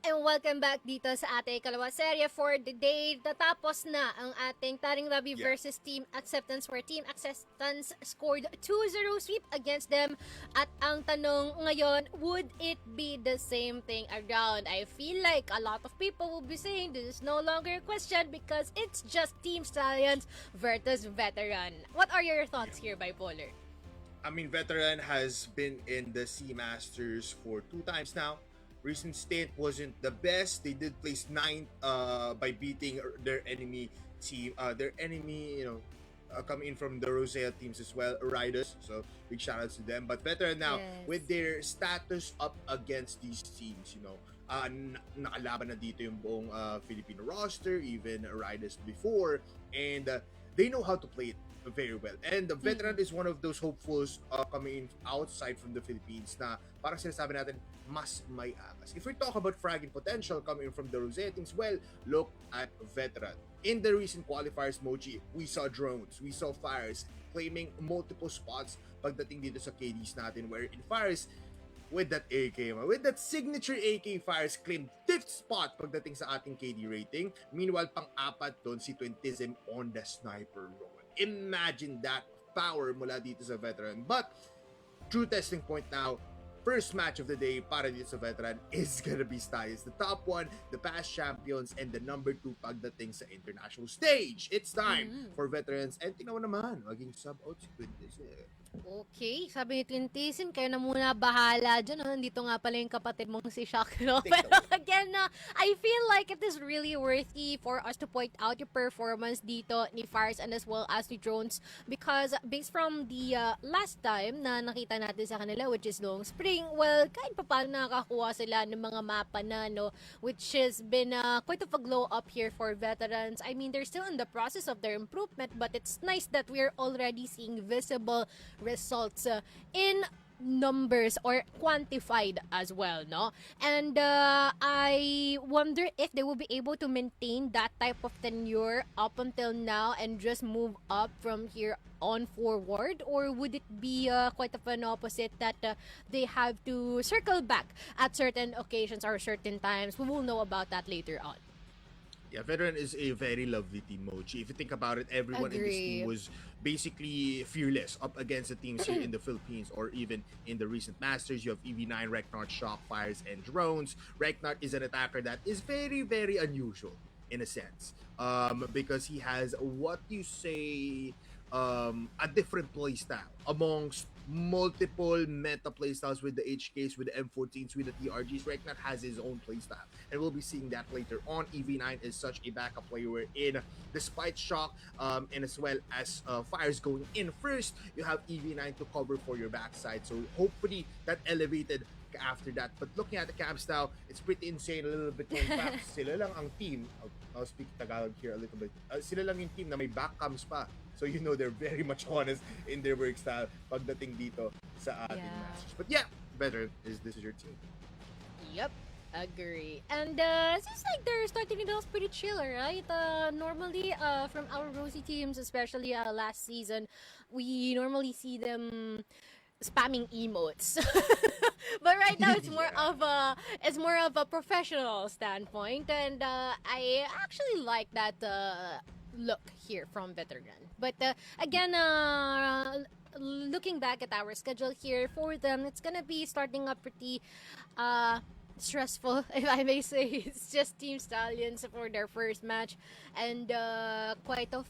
And welcome back dito sa ating kalawang serye for the day. Natapos na ang ating Taring Lobby versus Team Acceptance, where Team Acceptance scored 2-0 sweep against them. At ang tanong ngayon, would it be the same thing around? I feel like a lot of people will be saying this is no longer a question because it's just Team Stallions versus Veteran. What are your thoughts here, Bipolar? I mean, Veteran has been in the C Masters for 2 times now. Recent stint wasn't the best. They did place 9th by beating their enemy team. Coming in from the Rosea teams as well, Riders. So big shout outs to them. But Veteran now, with their status up against these teams, nakalaban na dito yung buong Filipino roster, even Riders before, and they know how to play it very well. And the Veteran is one of those hopefuls coming in outside from the Philippines na parang sinasabi natin, mas may angas. If we talk about fragging potential coming from the Rosea teams, well, look at Veteran. In the recent qualifiers, Mochi, we saw drones, we saw Fires claiming multiple spots pagdating dito sa KDs natin, where in Fires, with that signature AK, Fires claimed 5th spot pagdating sa ating KD rating. Meanwhile, pang-apat doon si Twentism on the sniper role. Imagine that power mula dito sa Veteran. But true testing point now, first match of the day para dito sa Veteran is gonna be Stallions, the top 1, the past champions, and the number 2 pagdating sa international stage. It's time for Veterans, and tingnan mo naman, maging sub-out si Twentism. Okay, sabi ni Twentism, kayo na muna bahala dyan. Nandito nga pala yung kapatid mong si Shakro. Pero again, I feel like it is really worthy for us to point out yung performance dito ni Fires and as well as ni Drones, because based from the last time na nakita natin sa kanila, which is Long Spring, well, kahit pa paano nakakuha sila ng mga mapa na, which has been quite of a glow up here for Veterans. I mean, they're still in the process of their improvement, but it's nice that we're already seeing visible results in numbers or quantified as well, no? And I wonder if they will be able to maintain that type of tenure up until now and just move up from here on forward, or would it be quite of an opposite that they have to circle back at certain occasions or certain times? We will know about that later on. Yeah, Veteran is a very lovely team, Mochi. If you think about it, everyone in this team was basically fearless up against the teams here in the Philippines, or even in the recent Masters. You have EV9, Reknart, Shock, Fires, and Drones. Reknart is an attacker that is very, very unusual in a sense, because he has what you say, a different playstyle amongst multiple meta playstyles with the HKs, with the M14s, with the TRGs. Reknat has his own playstyle, and we'll be seeing that later on. EV9 is such a backup player wherein, despite Shock and as well as Fires going in first, you have EV9 to cover for your backside. So hopefully that elevated after that. But looking at the camps now, it's pretty insane a little bit. In fact, sila lang ang team, I'll speak Tagalog here a little bit, sila lang yung team na may back cams pa. So they're very much honest in their work style pagdating dito sa ating Masters. But yeah, better is this is your team. Yep. Agree. And it seems like they're starting it off pretty chill, right? Normally, from our Rosie teams, especially last season, we normally see them spamming emotes. But right now it's more of a professional standpoint, and I actually like that look here from Veteran. But again, looking back at our schedule here for them, it's gonna be starting up pretty stressful, if I may say. It's just Team Stallions for their first match, and quite of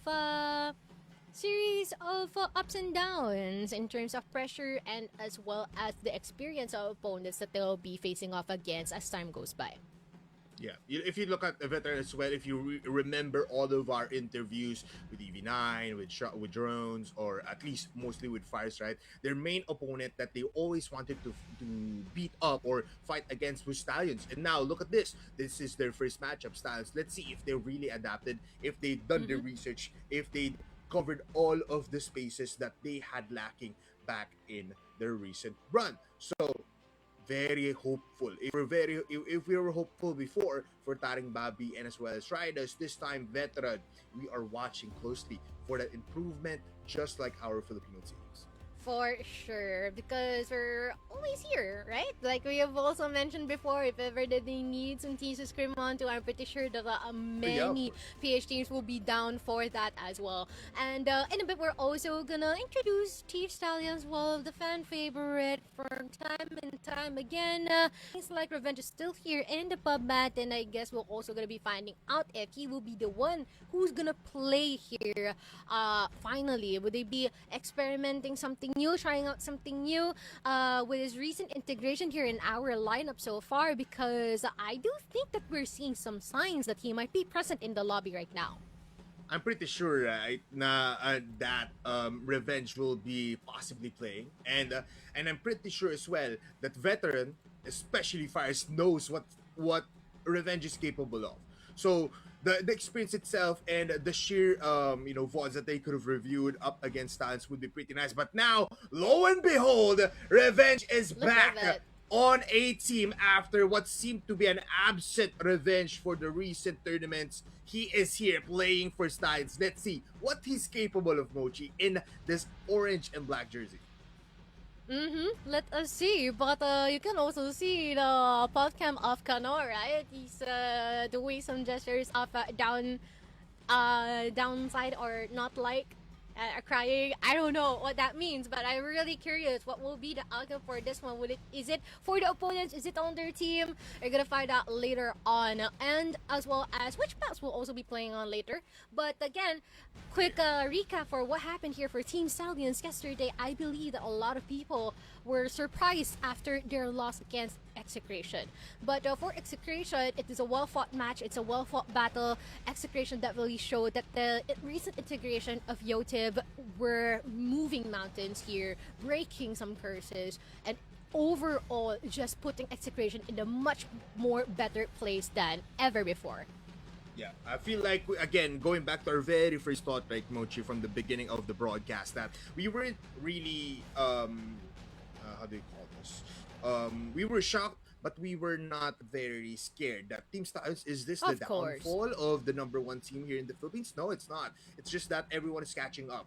series of ups and downs in terms of pressure and as well as the experience of opponents that they'll be facing off against as time goes by. Yeah, if you look at the Veteran as well, if you remember all of our interviews with EV9, with Drones, or at least mostly with Fires, right? Their main opponent that they always wanted to beat up or fight against was Stallions. And now look at this. This is their first matchup, Stallions. Let's see if they really adapted, if they've done their research, if they covered all of the spaces that they had lacking back in their recent run. So very hopeful. If we were hopeful before for Taring Babi and as well as Riders, this time Veteran, we are watching closely for that improvement, just like our Filipino teams. For sure, because we're always here, right? Like we have also mentioned before, if ever that they need some teams to scrim onto, I'm pretty sure that many PH teams will be down for that as well. And in a bit, we're also gonna introduce Chief Stallions, well, the fan favorite from time and time again. Things like Revenge is still here in the pub mat, and I guess we're also gonna be finding out if he will be the one who's gonna play here. Finally, would they be experimenting something new, trying out something new with his recent integration here in our lineup so far? Because I do think that we're seeing some signs that he might be present in the lobby right now. I'm pretty sure, right, that Revenge will be possibly playing, and I'm pretty sure as well that Veteran, especially Fires, knows what Revenge is capable of. So the experience itself and the sheer VODs that they could have reviewed up against Stallions would be pretty nice. But now, lo and behold, Revenge is back on a team after what seemed to be an absent Revenge for the recent tournaments. He is here playing for Stallions. Let's see what he's capable of, Mochi, in this orange and black jersey. Let us see. But you can also see the podcast of Kano, right? He's doing some gestures of downside or not like crying. I don't know what that means, but I'm really curious what will be the outcome for this one. Is it for the opponents? Is it on their team? You're gonna find out later on, and as well as which maps will also be playing on later. But again, quick recap for what happened here for Team Stallions yesterday. I believe that a lot of people were surprised after their loss against Execration. But for Execration, it is a well-fought match. It's a well-fought battle. Execration that really showed that the recent integration of Yotib were moving mountains here, breaking some curses, and overall just putting Execration in a much more better place than ever before. Yeah, I feel like, again, going back to our very first thought, like Mochi, from the beginning of the broadcast, that we weren't really, how do you call this? We were shocked, but we were not very scared that Team Stallions, is this the downfall of the #1 team here in the Philippines? No, it's not. It's just that everyone is catching up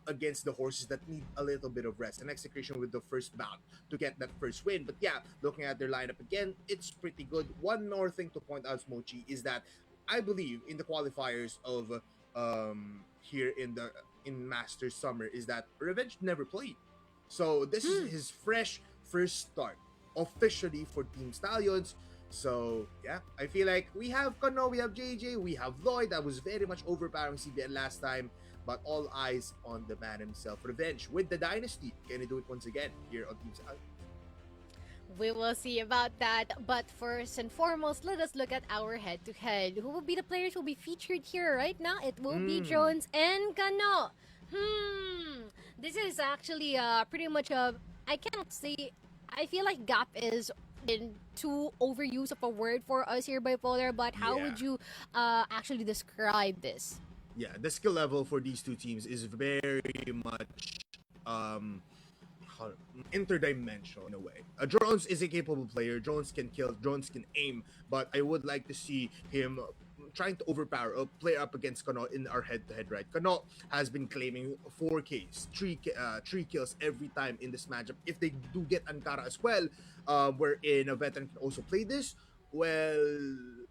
against the horses that need a little bit of rest. And Execution with the first bout to get that first win. But yeah, looking at their lineup again, it's pretty good. One more thing to point out, Mochi, is that I believe in the qualifiers of here in Masters Summer is that Revenge never played. So this is his fresh first start officially for Team Stallions. So yeah, I feel like we have Kano, we have JJ, we have Lloyd that was very much overpowering CBN last time, but all eyes on the man himself, Revenge, with the Dynasty. Can he do it once again here on Team Stallions? We will see about that, but first and foremost, let us look at our head-to-head. Who will be the players who will be featured here right now? It will be Jones and Kano. This is actually pretty much I cannot say, I feel like gap is in too overuse of a word for us here, Bipolar, but how would you actually describe this? Yeah, the skill level for these two teams is very much interdimensional in a way. Drones is a capable player. Drones can kill, Drones can aim, but I would like to see him trying to overpower a player up against Kano in our head-to-head, right? Kano has been claiming 4 Ks, 3 kills every time in this matchup. If they do get Ankara as well, wherein a veteran can also play this, well,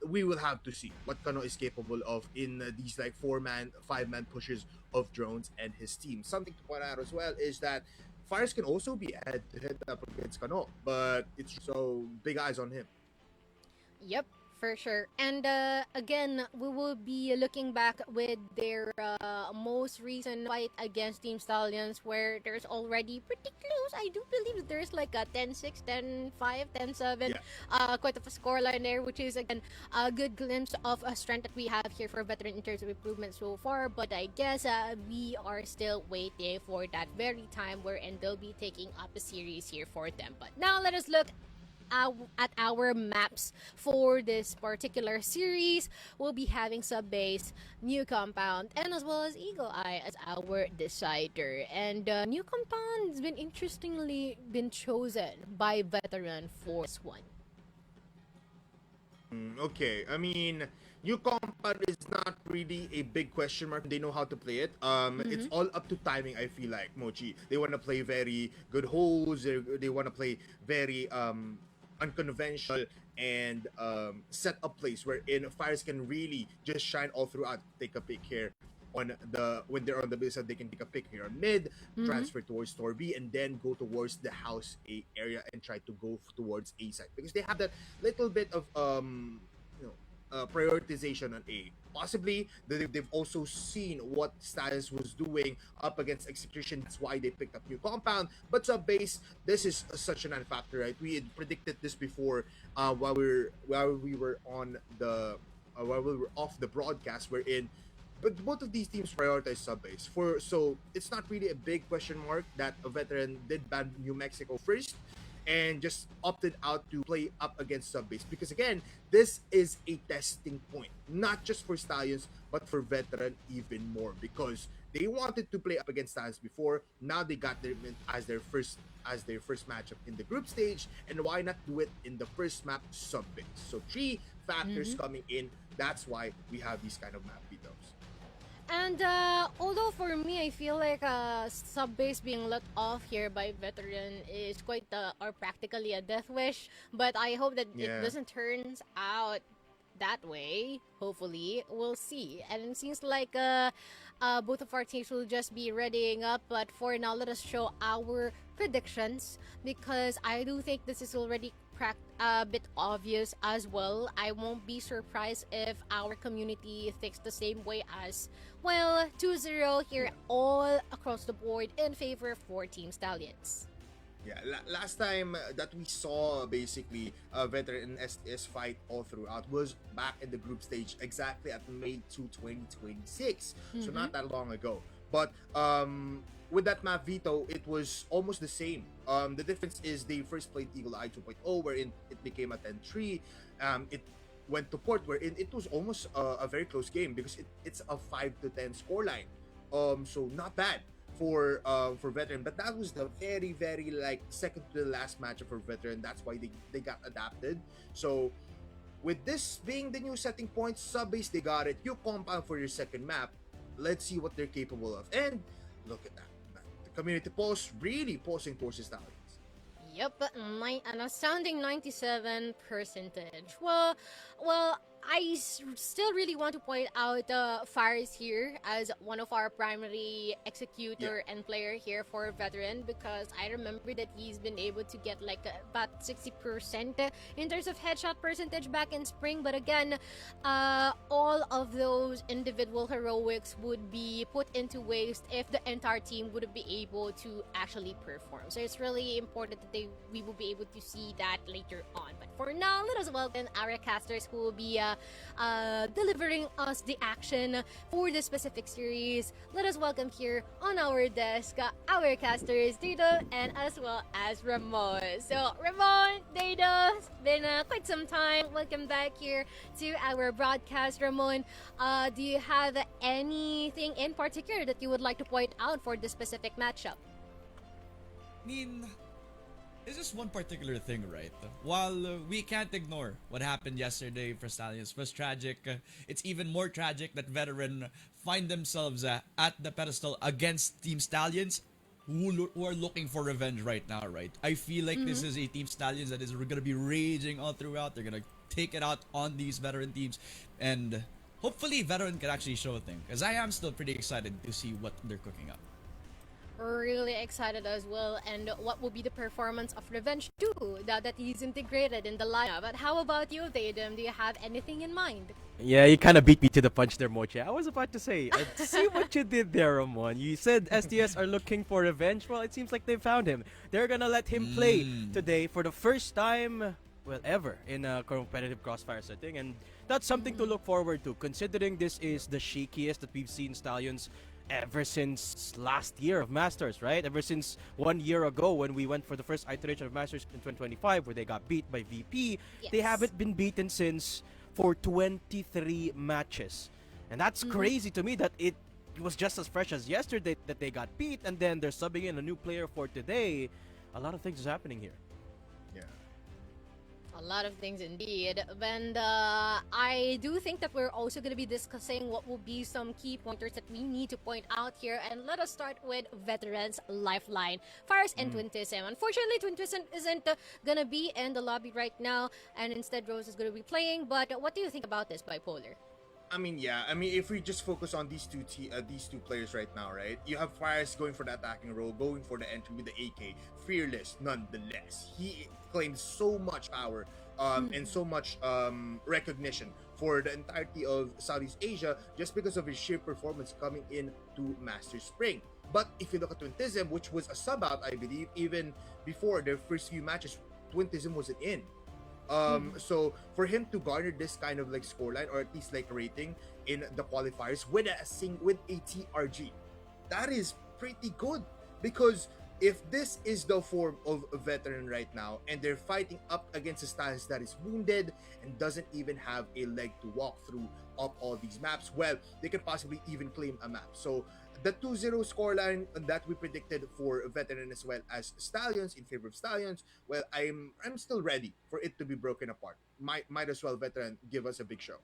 we will have to see what Kano is capable of in these like 4-man, 5-man pushes of Drones and his team. Something to point out as well is that Fires can also be head-to-head up against Kano, but it's so big eyes on him. Yep, for sure. And again, we will be looking back with their most recent fight against Team Stallions, where there's already pretty close. I do believe there's like a 10-6, 10-5, 10-7, quite of a scoreline there, which is again a good glimpse of a strength that we have here for Veteran in terms of improvement so far. But I guess we are still waiting for that very time wherein they'll be taking up a series here for them. But now let us look at our maps for this particular series. We'll be having Sub-Base, New Compound, and as well as Eagle Eye as our decider. And New Compound has been interestingly chosen by Veteran for this one. Okay, I mean, new compound is not really a big question mark. They know how to play it. It's all up to timing. I feel like Mochi. They want to play very good holes. They want to play very unconventional and set up plays wherein fires can really just shine all throughout. Take a pick here on the when they're on the base side, they can take a pick here on mid, transfer towards store B, and then go towards the house A area and try to go towards A side because they have that little bit of you know prioritization on A. Possibly they've also seen what Stallions was doing up against execution. That's why they picked up new compound. But sub base, this is such a non-factor, right? We had predicted this before while we were on the while we were off the broadcast. We're in. But both of these teams prioritize sub base so it's not really a big question mark that a veteran did ban New Mexico first and just opted out to play up against sub base because again this is a testing point not just for Stallions but for veteran even more because they wanted to play up against Stallions before. Now they got their as their first matchup in the group stage, and why not do it in the first map sub base? So three factors coming in. That's why we have these kind of map vetoes. And although for me, I feel like sub base being let off here by veteran is quite or practically a death wish. But I hope that it doesn't turn out that way. Hopefully, we'll see. And it seems like both of our teams will just be readying up. But for now, let us show our predictions because I do think this is already a bit obvious as well. I won't be surprised if our community thinks the same way as well. 2-0 here all across the board in favor for Team Stallions. Yeah, last time that we saw basically a veteran STS fight all throughout was back in the group stage exactly at May 2, 2026. So not that long ago. But with that map veto, it was almost the same. The difference is they first played Eagle Eye 2.0 wherein it became a 10-3. It went to port wherein it was almost a very close game because it's a 5-10 scoreline. So not bad for veteran, but that was the very like second to the last matchup for veteran. That's why they got adapted. So with this being the new setting point, sub base they got it. You compound for your second map. Let's see what they're capable of. And look at that. The community post really posing towards Stallions. Yep, an astounding 97%. Well, I still really want to point out Faris here as one of our primary executor and player here for veteran because I remember that he's been able to get like about 60% in terms of headshot percentage back in spring. But again, all of those individual heroics would be put into waste if the entire team wouldn't be able to actually perform. So it's really important that we will be able to see that later on. But for now, let us welcome our casters who will be delivering us the action for this specific series. Let us welcome here on our desk our casters, Dado and as well as Ramon. So Ramon, Dado, it's been quite some time. Welcome back here to our broadcast. Ramon, do you have anything in particular that you would like to point out for this specific matchup? I mean, it's just one particular thing, right? While we can't ignore what happened yesterday for Stallions was tragic, it's even more tragic that veteran find themselves at the pedestal against Team Stallions who are looking for revenge right now, right? I feel like this is a Team Stallions that is going to be raging all throughout. They're going to take it out on these veteran teams, and hopefully veteran can actually show a thing, because I am still pretty excited to see what they're cooking up. Really excited as well, and what will be the performance of Revenge 2 that he's integrated in the lineup. But how about you, Tatum? Do you have anything in mind? Yeah, you kind of beat me to the punch there, Mochi. I was about to say, see what you did there, Ramon. You said STS are looking for revenge. Well, it seems like they found him. They're gonna let him play today for the first time, well, ever in a competitive crossfire setting, and that's something to look forward to, considering this is the shakiest that we've seen Stallions ever since last year of Masters, right? Ever since 1 year ago when we went for the first iteration of Masters in 2025 where they got beat by VP. Yes. They haven't been beaten since for 23 matches. And that's crazy to me that it was just as fresh as yesterday that they got beat, and then they're subbing in a new player for today. A lot of things is happening here. Yeah. A lot of things indeed. And I do think that we're also going to be discussing what will be some key pointers that we need to point out here. And let us start with Veterans Lifeline, Fires and Twintism. Unfortunately, Twintism isn't going to be in the lobby right now. And instead, Rose is going to be playing. But what do you think about this, Bipolar? I mean, yeah. I mean, if we just focus on these two players right now, right? You have Fires going for the attacking role, going for the entry with the AK, fearless nonetheless. He claims so much power, and so much recognition for the entirety of Southeast Asia just because of his sheer performance coming in to Master Spring. But if you look at Twintism, which was a sub out, I believe, even before their first few matches, Twintism wasn't in. So for him to garner this kind of like scoreline or at least like rating in the qualifiers with a TRG, that is pretty good, because if this is the form of a veteran right now and they're fighting up against a Stallions that is wounded and doesn't even have a leg to walk through up all these maps, well, they could possibly even claim a map. So the 2-0 scoreline that we predicted for Veteran as well as Stallions, in favor of Stallions, well, I'm still ready for it to be broken apart. Might as well Veteran give us a big show.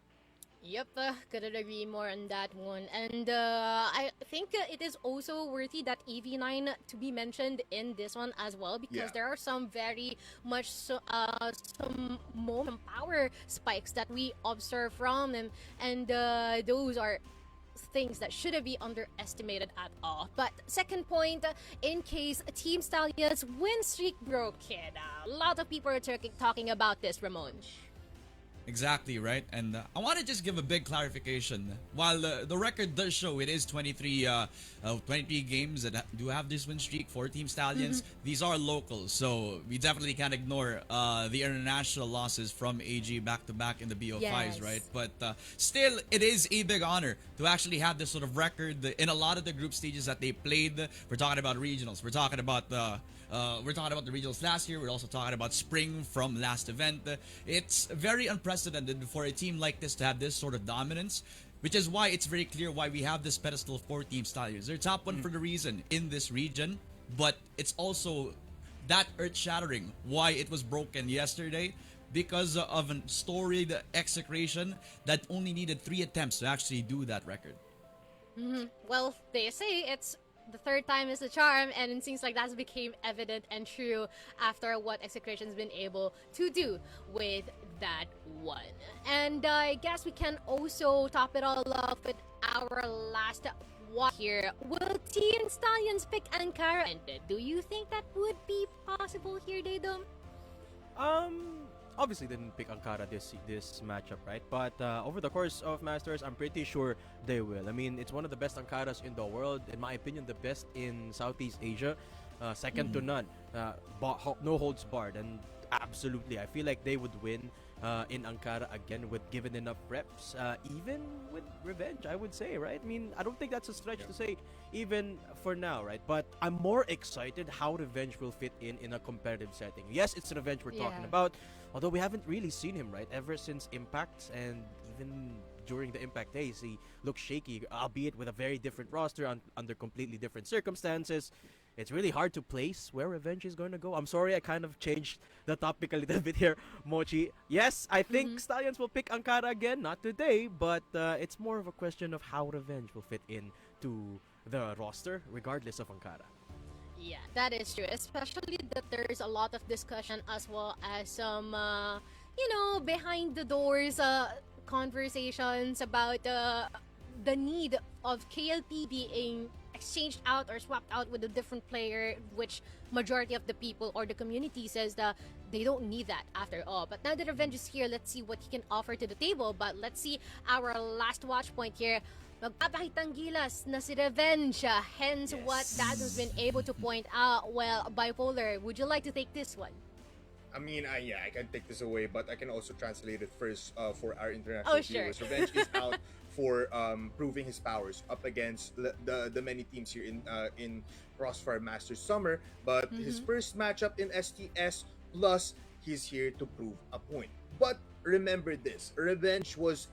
Yep, couldn't agree more on that one. And I think it is also worthy that EV9 to be mentioned in this one as well, because there are some very much some power spikes that we observe from him, and those are things that shouldn't be underestimated at all. But second point, in case Team Stallions win streak broken, a lot of people are talking about this, Ramon. Exactly, right? And I want to just give a big clarification. While the record does show it is 23 games that do have this win streak for Team Stallions, these are locals, so we definitely can't ignore the international losses from AG back-to-back in the BO5s, right? But still, it is a big honor to actually have this sort of record in a lot of the group stages that they played. We're talking about regionals. We're talking about the regionals last year. We're also talking about spring from last event. It's very unprecedented for a team like this to have this sort of dominance, which is why it's very clear why we have this pedestal for Team Stallions. They're top one for the reason in this region, but it's also that earth-shattering why it was broken yesterday, because of a storied execration that only needed 3 attempts to actually do that record. Well, they say it's the third time is the charm, and it seems like that's became evident and true after what Execration's been able to do with that one. And I guess we can also top it all off with our last one here. Will Team Stallions pick Ankara? And do you think that would be possible here, Daydom? Obviously didn't pick Ankara this matchup, right? But over the course of Masters, I'm pretty sure they will. I mean, it's one of the best Ankaras in the world. In my opinion, the best in Southeast Asia. Second to none. No holds barred. And absolutely, I feel like they would win in Ankara again with given enough reps. Even with revenge, I would say, right? I mean, I don't think that's a stretch to say, even for now, right? But I'm more excited how revenge will fit in a competitive setting. Yes, it's revenge we're talking about. Although we haven't really seen him, right? Ever since Impact, and even during the Impact days, he looked shaky, albeit with a very different roster under completely different circumstances. It's really hard to place where revenge is going to go. I'm sorry, I kind of changed the topic a little bit here, Mochi. Yes, I think Stallions will pick Ankara again, not today, but it's more of a question of how revenge will fit in to the roster, regardless of Ankara. Yeah, that is true. Especially that there's a lot of discussion as well as some, behind the doors conversations about the need of KLP being exchanged out or swapped out with a different player, which majority of the people or the community says that they don't need that after all. But now that Revenge is here, let's see what he can offer to the table. But let's see our last watch point here. Magpapakitang gilas na si Revenge. Hence what Dad has been able to point out. Well, Bipolar, would you like to take this one? I mean, I can take this away, but I can also translate it first for our international viewers. Revenge is out for proving his powers up against the many teams here in CROSSFIRE Masters Summer. But his first matchup in STS, plus he's here to prove a point. But remember this. Revenge was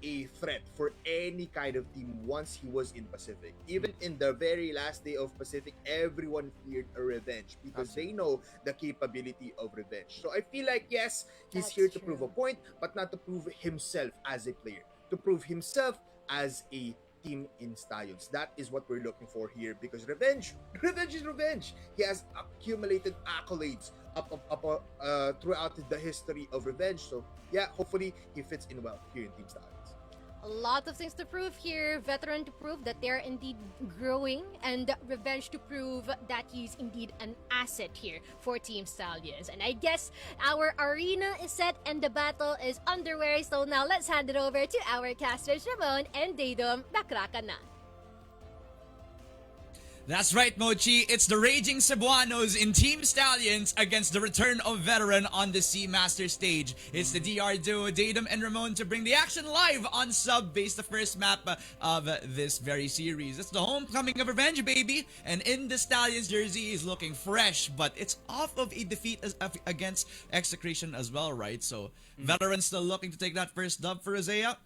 a threat for any kind of team once he was in Pacific. Even in the very last day of Pacific, everyone feared a Revenge because they know the capability of Revenge. So I feel like, yes, he's That's here to true. prove a point, but not to prove himself as a player. To prove himself as a team in Stallions. That is what we're looking for here because revenge is revenge. He has accumulated accolades throughout the history of Revenge. So yeah, hopefully he fits in well here in Team Stallions. A lot of things to prove here. Veteran to prove that they're indeed growing, and Revenge to prove that he's indeed an asset here for Team Stallions. And I guess our arena is set and the battle is underway. So now let's hand it over to our casters Ramon and Daydom. Bakraka na. That's right, Mochi. It's the Raging Cebuanos in Team Stallions against the return of Veteran on the Sea Master stage. It's the DR duo, Datum and Ramon, to bring the action live on Subbase, the first map of this very series. It's the homecoming of Revenge, baby. And in the Stallions jersey, he's looking fresh, but it's off of a defeat against Execration as well, right? So, Veteran still looking to take that first dub for Isaiah.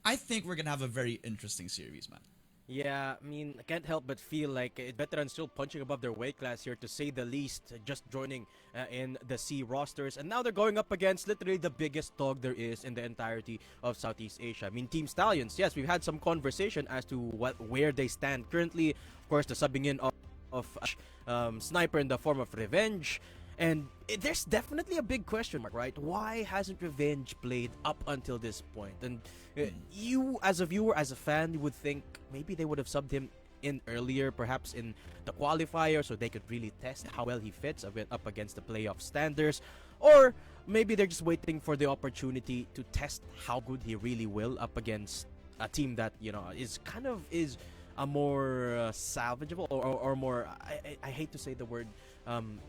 I think we're going to have a very interesting series, man. Yeah, I mean, I can't help but feel like veterans still punching above their weight class here, to say the least, just joining in the C rosters. And now they're going up against literally the biggest dog there is in the entirety of Southeast Asia. I mean, Team Stallions, yes, we've had some conversation as to where they stand currently. Of course, the subbing in of Sniper in the form of Revenge. And there's definitely a big question mark, right? Why hasn't Revenge played up until this point? And you, as a viewer, as a fan, you would think maybe they would have subbed him in earlier, perhaps in the qualifier, so they could really test how well he fits up against the playoff standards. Or maybe they're just waiting for the opportunity to test how good he really will up against a team that, you know, is a more salvageable or more, I hate to say the word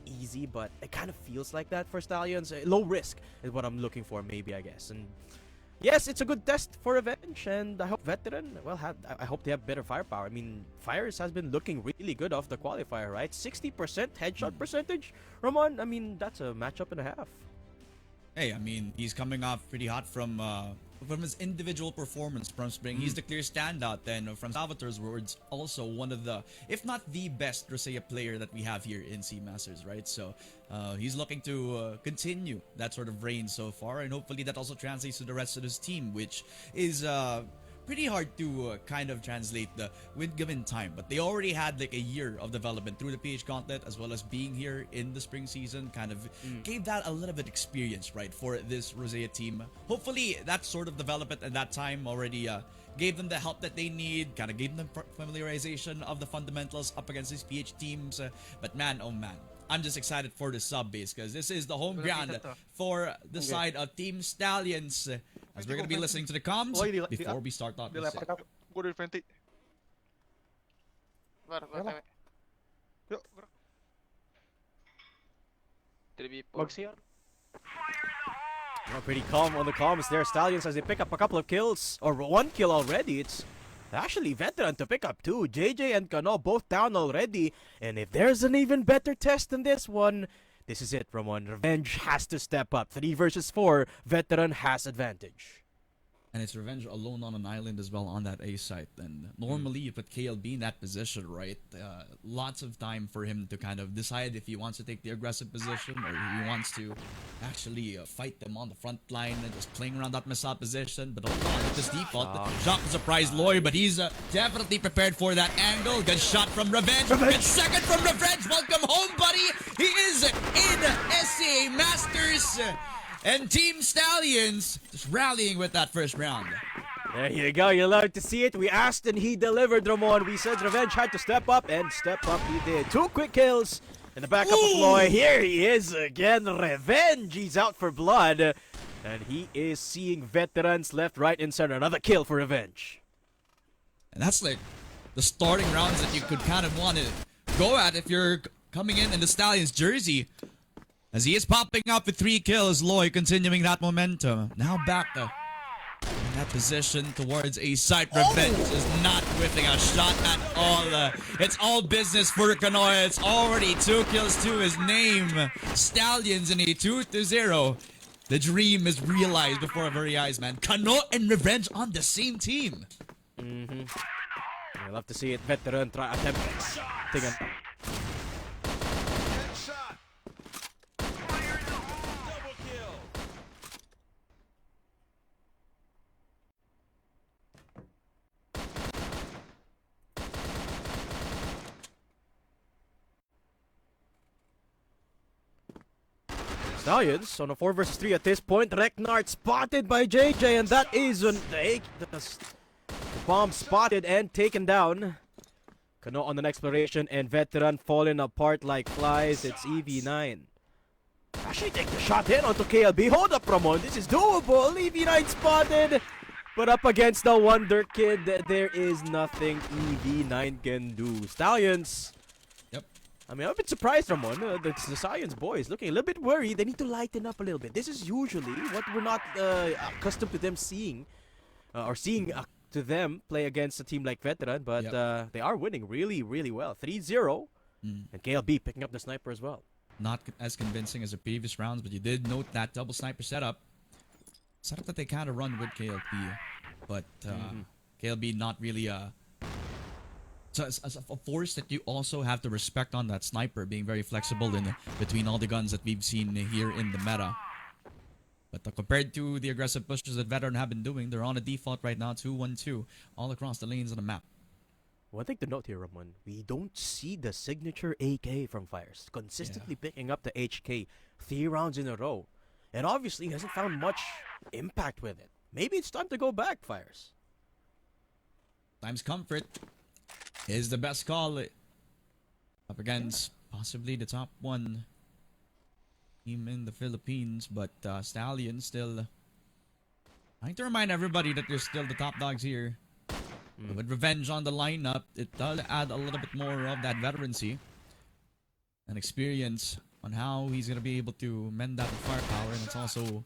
easy, but it kind of feels like that for Stallions. Low risk is what I'm looking for, maybe, I guess. And yes, it's a good test for Revenge, and I hope Veteran, well, I hope they have better firepower. I mean, Fires has been looking really good off the qualifier, right? 60% headshot percentage, Ramon. I mean, that's a matchup and a half. Hey, I mean, he's coming off pretty hot from his individual performance from Spring. He's the clear standout. Then, from Salvatore's words, also one of the, if not the best Rosea player that we have here in Sea Masters, right? So, he's looking to continue that sort of reign so far, and hopefully that also translates to the rest of his team, which is pretty hard to kind of translate with given time. But they already had like a year of development through the PH Gauntlet, as well as being here in the spring season, kind of gave that a little bit experience, right, for this Rosea team. Hopefully that sort of development at that time already gave them the help that they need, kind of gave them familiarization of the fundamentals up against these PH teams. But man, oh man, I'm just excited for the Subbase, because this is the home ground for the side of Team Stallions. As we're going to be listening to the comms before we start off this set. Oh, pretty calm on the comms there, Stallions, as they pick up a couple of kills, or one kill already. It's actually Veteran to pick up too. JJ and Kano both down already, and if there's an even better test than this one, this is it, Ramon. Revenge has to step up. 3 versus 4, Veteran has advantage. And it's Revenge alone on an island as well on that A site. And normally you put KLB in that position, right? Lots of time for him to kind of decide if he wants to take the aggressive position or he wants to actually fight them on the front line and just playing around that missile position. But hold on, with this default, shock to surprise Loy, but he's definitely prepared for that angle. Good shot from Revenge. Good second from Revenge. Welcome home, buddy. He is in SCA Masters. And Team Stallions just rallying with that first round. There you go. You love to see it. We asked and he delivered, Ramon. We said Revenge had to step up, and step up he did. 2 quick kills in the backup of Loy. Here he is again. Revenge. He's out for blood. And he is seeing Veterans left, right, and center. Another kill for Revenge. And that's like the starting rounds that you could kind of want to go at if you're coming in the Stallions jersey. As he is popping up with 3 kills, Loy continuing that momentum. Now back in that position towards a site. Revenge is not whiffing a shot at all. It's all business for Kanoya. It's already 2 kills to his name. Stallions in a 2-0. The dream is realized before our very eyes, man. Kano and Revenge on the same team. I love to see it. Veteran try attempt. Stallions on a 4 versus 3 at this point. Reknard spotted by JJ, and that is when the bomb spotted and taken down. Kano on an exploration, and Veteran falling apart like flies. It's EV9. Actually take the shot in onto KLB. Hold up, Ramon. This is doable. EV9 spotted. But up against the Wonder Kid, there is nothing EV9 can do. Stallions. I mean, I'm a bit surprised, Ramon. The Science boys looking a little bit worried. They need to lighten up a little bit. This is usually what we're not accustomed to them seeing. To them play against a team like Veteran. But they are winning really, really well. 3-0. And KLB picking up the sniper as well. Not as convincing as the previous rounds, but you did note that double sniper setup. Setup that they kind of run with KLB. But KLB not really... So as a force that you also have to respect on that sniper, being very flexible in between all the guns that we've seen here in the meta. But compared to the aggressive pushes that Veteran have been doing, they're on a default right now, 2-1-2, all across the lanes on the map. One thing to note here, Ramon, we don't see the signature AK from Fires consistently picking up the HK 3 rounds in a row. And obviously hasn't found much impact with it. Maybe it's time to go back, Fires. Times comfort is the best call. Up against possibly the top one team in the Philippines, but Stallions still trying to remind everybody that they're still the top dogs here. With Revenge on the lineup, it does add a little bit more of that veterancy and experience on how he's going to be able to mend that with firepower, and it's also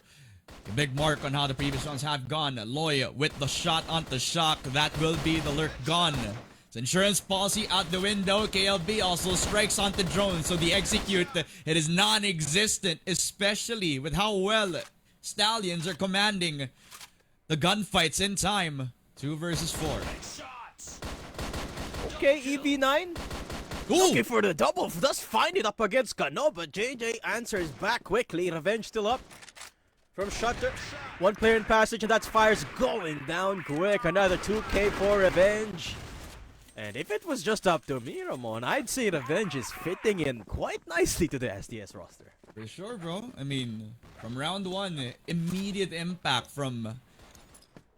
a big mark on how the previous rounds have gone. Loy with the shot onto Shock. That will be the lurk gone. It's insurance policy out the window. KLB also strikes onto drone, so the execute, it is non-existent, especially with how well Stallions are commanding the gunfights in time. 2 versus 4. Okay, EV9. Looking for the double. Does find it up against Kano, but JJ answers back quickly. Revenge still up from Shutter. One player in passage, and that's Fires going down quick. Another 2K for Revenge. And if it was just up to me, Ramon, I'd say Revenge is fitting in quite nicely to the SDS roster. For sure, bro. I mean, from round 1, immediate impact from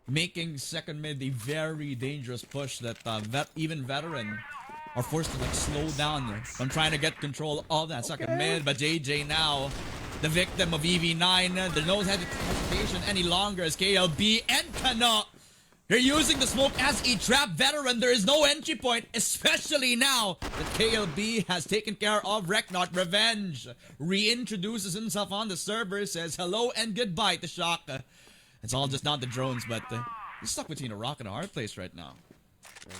making second mid a very dangerous push that even Veteran are forced to slow down from trying to get control of that second mid. But JJ now, the victim of EV9, there's no hesitation any longer as KLB and Kano, they're using the smoke as a trap. Veteran, there is no entry point, especially now that KLB has taken care of Reknot. Revenge reintroduces himself on the server, says hello and goodbye to Shock. It's all just not the drones, but he's stuck between a rock and a hard place right now.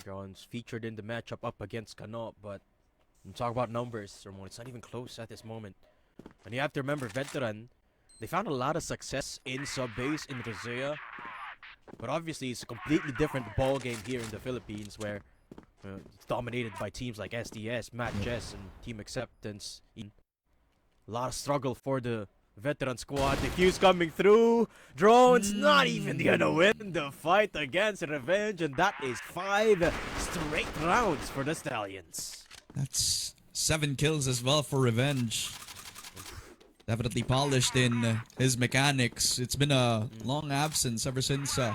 Dragon's featured in the matchup up against Kano, but talk about numbers, Ramon, it's not even close at this moment. And you have to remember, Veteran, they found a lot of success in sub-base in Rosea. But obviously, it's a completely different ball game here in the Philippines, where it's dominated by teams like SDS, Matt Jess, and Team Acceptance. A lot of struggle for the Veteran squad. Diffuse coming through. Drones not even gonna win the fight against Revenge, and that is 5 straight rounds for the Stallions. That's 7 kills as well for Revenge. Definitely polished in his mechanics. It's been a long absence ever since the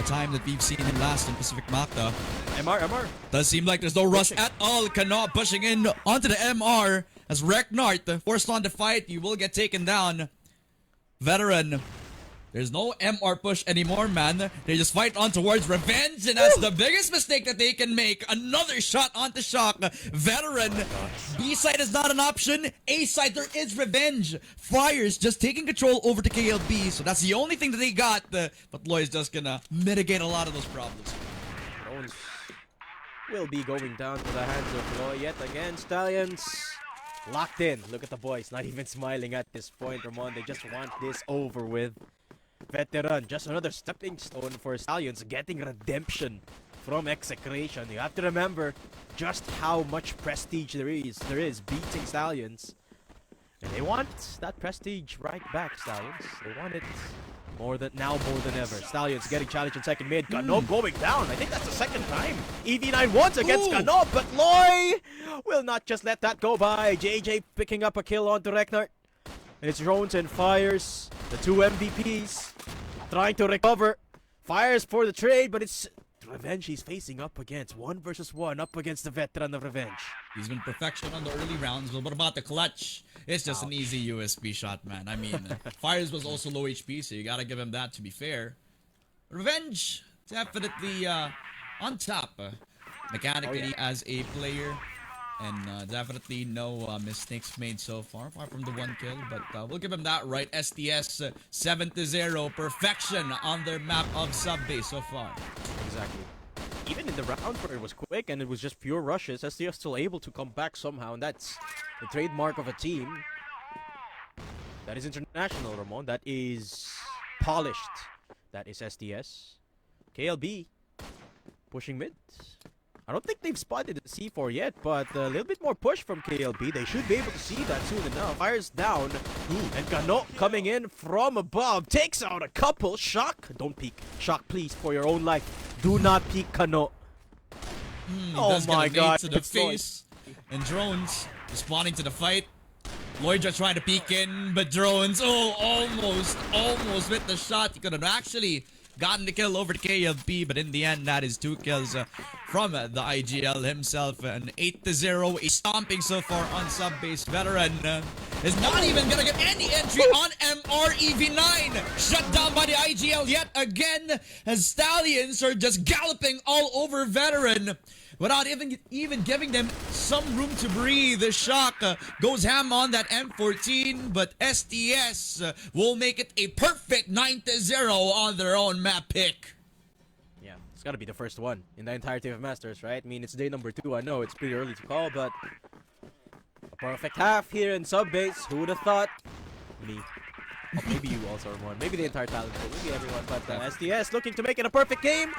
time that we've seen him last in Pacific Macta. MR. Does seem like there's no rush at all. Kano pushing in onto the MR as Reknart forced on the fight. You will get taken down. Veteran, there's no MR push anymore, man. They just fight on towards Revenge, and that's the biggest mistake that they can make. Another shot onto Shock. Veteran, B-side is not an option. A-side, there is Revenge. Fires just taking control over to KLB, so that's the only thing that they got. But Loy's just gonna mitigate a lot of those problems. Drones will be going down to the hands of Loy yet again. Stallions locked in. Look at the boys, not even smiling at this point, Ramon. They just want this over with. Veteran, just another stepping stone for Stallions, getting redemption from execration. You have to remember just how much prestige there is beating Stallions. And they want that prestige right back, Stallions. They want it more than ever. Stallions getting challenged in second mid. Gano going down. I think that's the second time. EV9 once against Gano, but Loy will not just let that go by. JJ picking up a kill onto Reknart. And it's drones and fires. The two MVPs trying to recover. Fires for the trade, but it's Revenge he's facing up against. 1 versus 1 up against the veteran of Revenge. He's been perfection on the early rounds, but what about the clutch? It's just an easy USB shot, man. I mean, Fires was also low HP, so you gotta give him that to be fair. Revenge, definitely on top mechanically as a player. And definitely no mistakes made so far, apart from the 1 kill. But we'll give him that right. STS 7-0, perfection on their map of subbase so far. Exactly. Even in the round where it was quick and it was just pure rushes, STS still able to come back somehow. And that's the trademark of a team that is international, Ramon. That is polished. That is STS. KLB pushing mid. I don't think they've spotted the C4 yet, but a little bit more push from KLB. They should be able to see that soon enough. Fires down. And Gano coming in from above. Takes out a couple. Shock. Don't peek. Shock, please, for your own life. Do not peek, Gano. Oh my god. To the face. And Drones responding to the fight. Lloyd just trying to peek in, but Drones, almost with the shot. He could have actually gotten the kill over the KLB, but in the end, that is 2 kills from the IGL himself. An 8-0, a stomping so far on sub-base. Veteran is not even gonna get any entry on MREV9. Shut down by the IGL yet again, as Stallions are just galloping all over Veteran without even giving them some room to breathe. The Shock goes ham on that M14, but STS will make it a perfect 9-0 on their own map pick. Yeah, it's gotta be the first one in the entirety of Masters, right? I mean, it's day number 2. I know it's pretty early to call, but a perfect half here in sub-base. Who would have thought? Me. Oh, maybe you also, Ramon. Maybe the entire talent pool. Maybe everyone, but STS looking to make it a perfect game.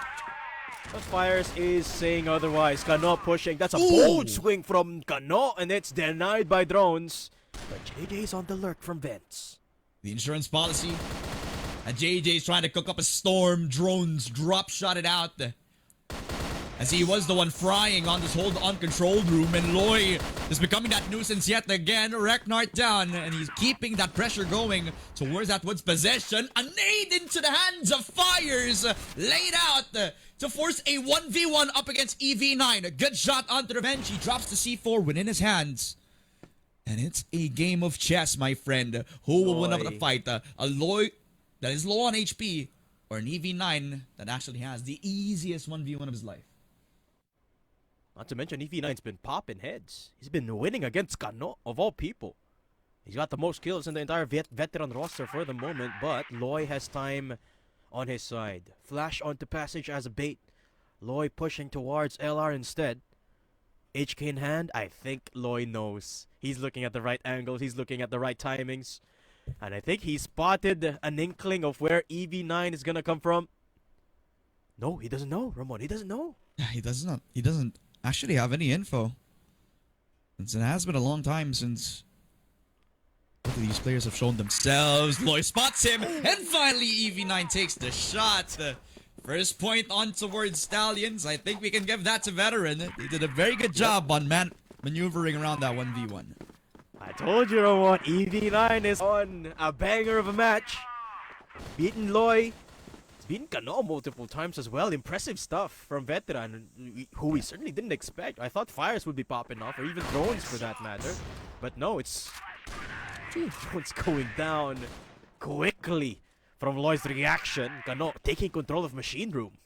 But Fires is saying otherwise. Gano pushing. That's a bold swing from Gano, and it's denied by Drones. But JJ's on the lurk from Vents. The insurance policy. And JJ's trying to cook up a storm. Drones drop shot it out. As he was the one frying on this whole uncontrolled room, and Loy is becoming that nuisance yet again. Reknart down, and he's keeping that pressure going towards that Woods possession. A nade into the hands of Fires, laid out to force a 1v1 up against EV9. A good shot onto Revenge. He drops the C4 within his hands. And it's a game of chess, my friend. Who will win over the fight? A Loy that is low on HP, or an EV9 that actually has the easiest 1v1 of his life? Not to mention, EV9's been popping heads. He's been winning against Gano, of all people. He's got the most kills in the entire veteran roster for the moment, but Loy has time on his side. Flash onto Passage as a bait. Loy pushing towards LR instead. HK in hand, I think Loy knows. He's looking at the right angles, he's looking at the right timings. And I think he spotted an inkling of where EV9 is gonna come from. No, he doesn't know, Ramon. He doesn't know. Yeah, he does not. He doesn't actually have any info. Since it has been a long time since both of these players have shown themselves. Loy spots him, and finally EV9 takes the shot. First point on towards Stallions. I think we can give that to Veteran. They did a very good job on maneuvering around that 1v1. I told you, Ramon, EV9 is on a banger of a match. Beaten Loy. He's beaten Gano multiple times as well. Impressive stuff from Veteran, who we certainly didn't expect. I thought Fires would be popping off, or even Drones for that matter. But no, it's Drones going down quickly from Loy's reaction. Gano taking control of Machine Room.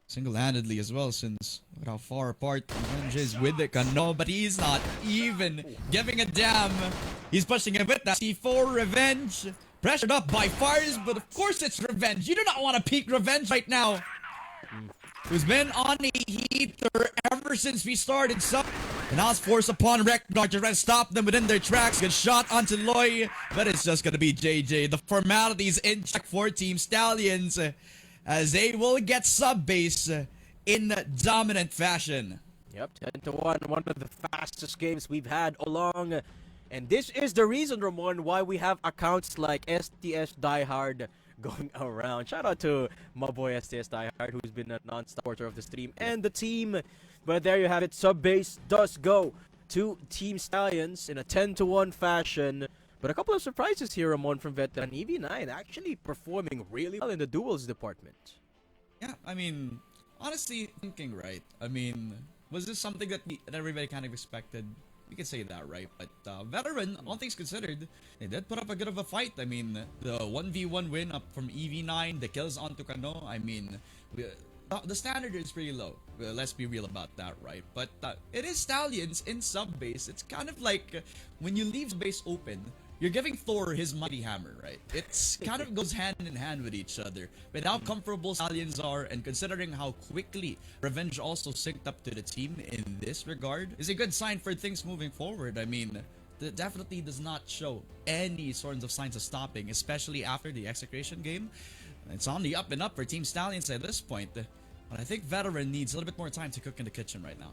Single-handedly as well, since look at how far apart Revenge is with it. Gano, but he's not even giving a damn. He's pushing it with that C4. Revenge pressured up by Fires, but of course it's Revenge. You do not want to peek Revenge right now. Who's been on a heater ever since we started. And now it's forced upon Reknar to try to stop them within their tracks. Good shot onto Loy, but it's just going to be JJ. The formalities in check for Team Stallions as they will get sub-base in dominant fashion. Yep, 10-1, one of the fastest games we've had along. And this is the reason, Ramon, why we have accounts like STS Diehard going around. Shout out to my boy STS Diehard, who's been a non-stop supporter of the stream and the team. But there you have it. Sub-base does go to Team Stallions in a 10-1 fashion. But a couple of surprises here, Ramon, from Veteran. EV9 actually performing really well in the duels department. Yeah, I mean, honestly thinking, right? I mean, was this something that everybody kind of expected? We can say that, right? But Veteran, all things considered, they did put up a good of a fight. I mean, the 1v1 win up from EV9, the kills onto Kano. I mean, the standard is pretty low. Let's be real about that, right? But it is Stallions in sub-base. It's kind of like when you leave base open, you're giving Thor his mighty hammer, right? It's kind of goes hand in hand with each other. With how comfortable Stallions are and considering how quickly Revenge also synced up to the team in this regard is a good sign for things moving forward. I mean, that definitely does not show any sorts of signs of stopping, especially after the execution game. It's on the up and up for Team Stallions at this point. But I think Veteran needs a little bit more time to cook in the kitchen right now.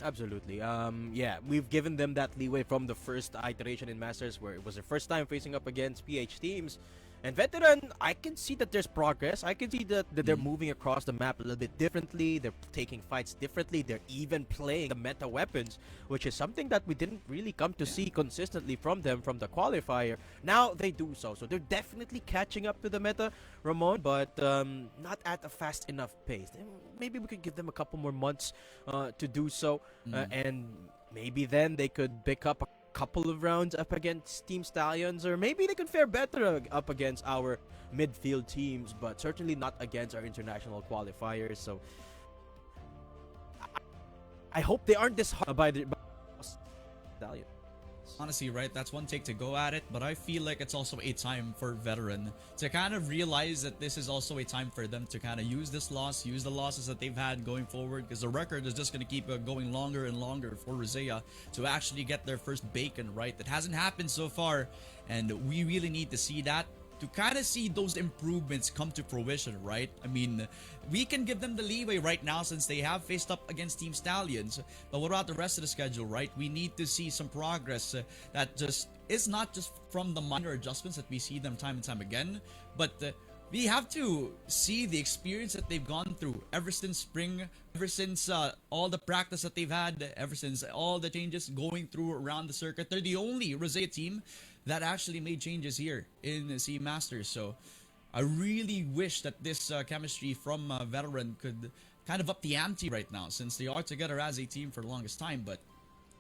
Absolutely. Yeah, we've given them that leeway from the first iteration in Masters where it was their first time facing up against PH teams. And Veteran, I can see that there's progress. I can see that they're moving across the map a little bit differently. They're taking fights differently. They're even playing the meta weapons, which is something that we didn't really come to see consistently from them from the qualifier. Now they do so. So they're definitely catching up to the meta, Ramon, but not at a fast enough pace. Maybe we could give them a couple more months to do so. And maybe then they could pick up a couple of rounds up against Team Stallions, or maybe they could fare better up against our midfield teams, but certainly not against our international qualifiers. So I hope they aren't disheartened by Stallions. Honestly, right, that's one take to go at it, but I feel like it's also a time for Veteran to kind of realize that this is also a time for them to kind of use this loss, use the losses that they've had going forward, because the record is just going to keep going longer and longer for Rosea to actually get their first bacon, right? That hasn't happened so far, and we really need to see that to kind of see those improvements come to fruition, right? I mean, we can give them the leeway right now since they have faced up against Team Stallions. But what about the rest of the schedule, right? We need to see some progress that just is not just from the minor adjustments that we see them time and time again, but we have to see the experience that they've gone through ever since spring, ever since all the practice that they've had, ever since all the changes going through around the circuit. They're the only Rosea team that actually made changes here in the C Masters. So I really wish that this chemistry from Veteran could kind of up the ante right now, since they are together as a team for the longest time. But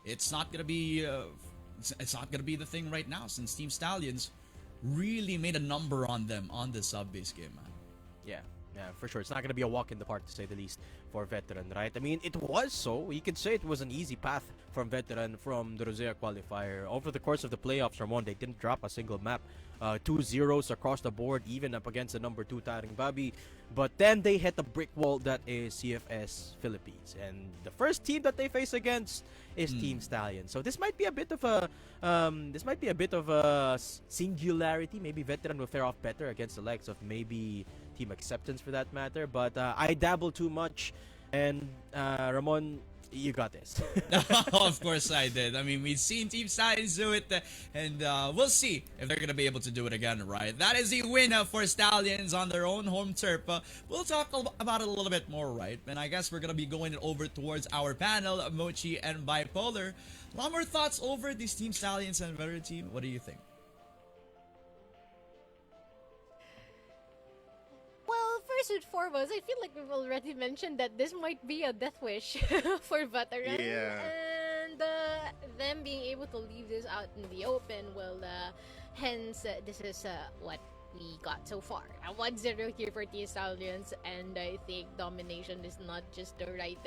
it's not gonna be it's not gonna be the thing right now, since Team Stallions really made a number on them on this sub-base game, man. Yeah, for sure. It's not going to be a walk in the park, to say the least, for Veteran, right? I mean, it was so. You could say it was an easy path from Veteran from the Rosea qualifier. Over the course of the playoffs, Ramon, they didn't drop a single map. 2 zeros across the board, even up against the number 2 Taring Babi. But then they hit a brick wall that is CFS Philippines. And the first team that they face against is Team Stallion. So this might be a bit of a singularity. Maybe Veteran will fare off better against the likes of maybe Team Acceptance for that matter. But I dabble too much. And Ramon, you got this. Of course I did. I mean, we've seen Team Stallions do it, and we'll see if they're going to be able to do it again, right? That is the win for Stallions on their own home turf. We'll talk about it a little bit more, right? And I guess we're going to be going over towards our panel, Mochi and Bipolar. A lot more thoughts over these Team Stallions and Veteran team. What do you think? Well, first and foremost, I feel like we've already mentioned that this might be a death wish for Veteran. Yeah. And them being able to leave this out in the open, well, hence, this is what we got so far. 1-0 here for Team Stallions, and I think domination is not just the right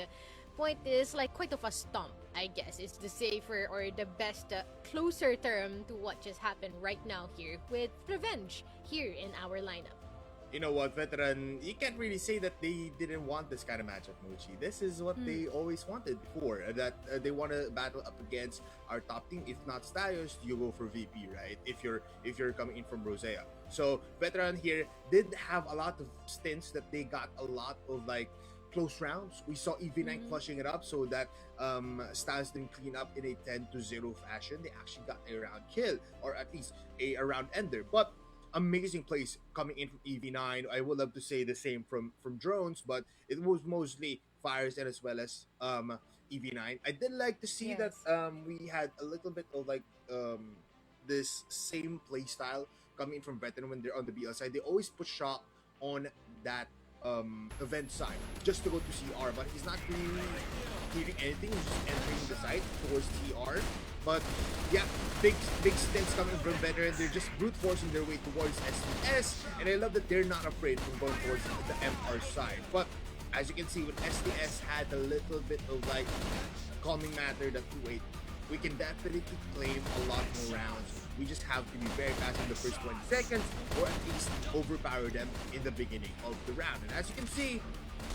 point. Is like quite of a stomp, I guess. It's the safer or the best closer term to what just happened right now here with Revenge here in our lineup. you know what, Veteran, you can't really say that they didn't want this kind of matchup, Mochi. This is what they always wanted before, that they want to battle up against our top team. If not Stallions, you go for VP, right? If you're coming in from Rosea. So Veteran here did have a lot of stints that they got a lot of like close rounds. We saw EV9 clutching it up so that Stallions didn't clean up in a 10-0 fashion. They actually got a round kill, or at least a round ender. But amazing plays coming in from EV9. I would love to say the same from drones, but it was mostly fires and as well as EV9. I did like to see that we had a little bit of like this same play style coming in from Veteran when they're on the BL side. They always put shot on that event side just to go to CR, but he's not really doing anything. He's just entering the site towards TR. But yeah, big stints coming from Veteran. They're just brute forcing their way towards STS, and I love that they're not afraid from going towards the MR side. But as you can see, with STS had a little bit of like calming matter that wait, we can definitely claim a lot more rounds. We just have to be very fast in the first 20 seconds, or at least overpower them in the beginning of the round. And as you can see,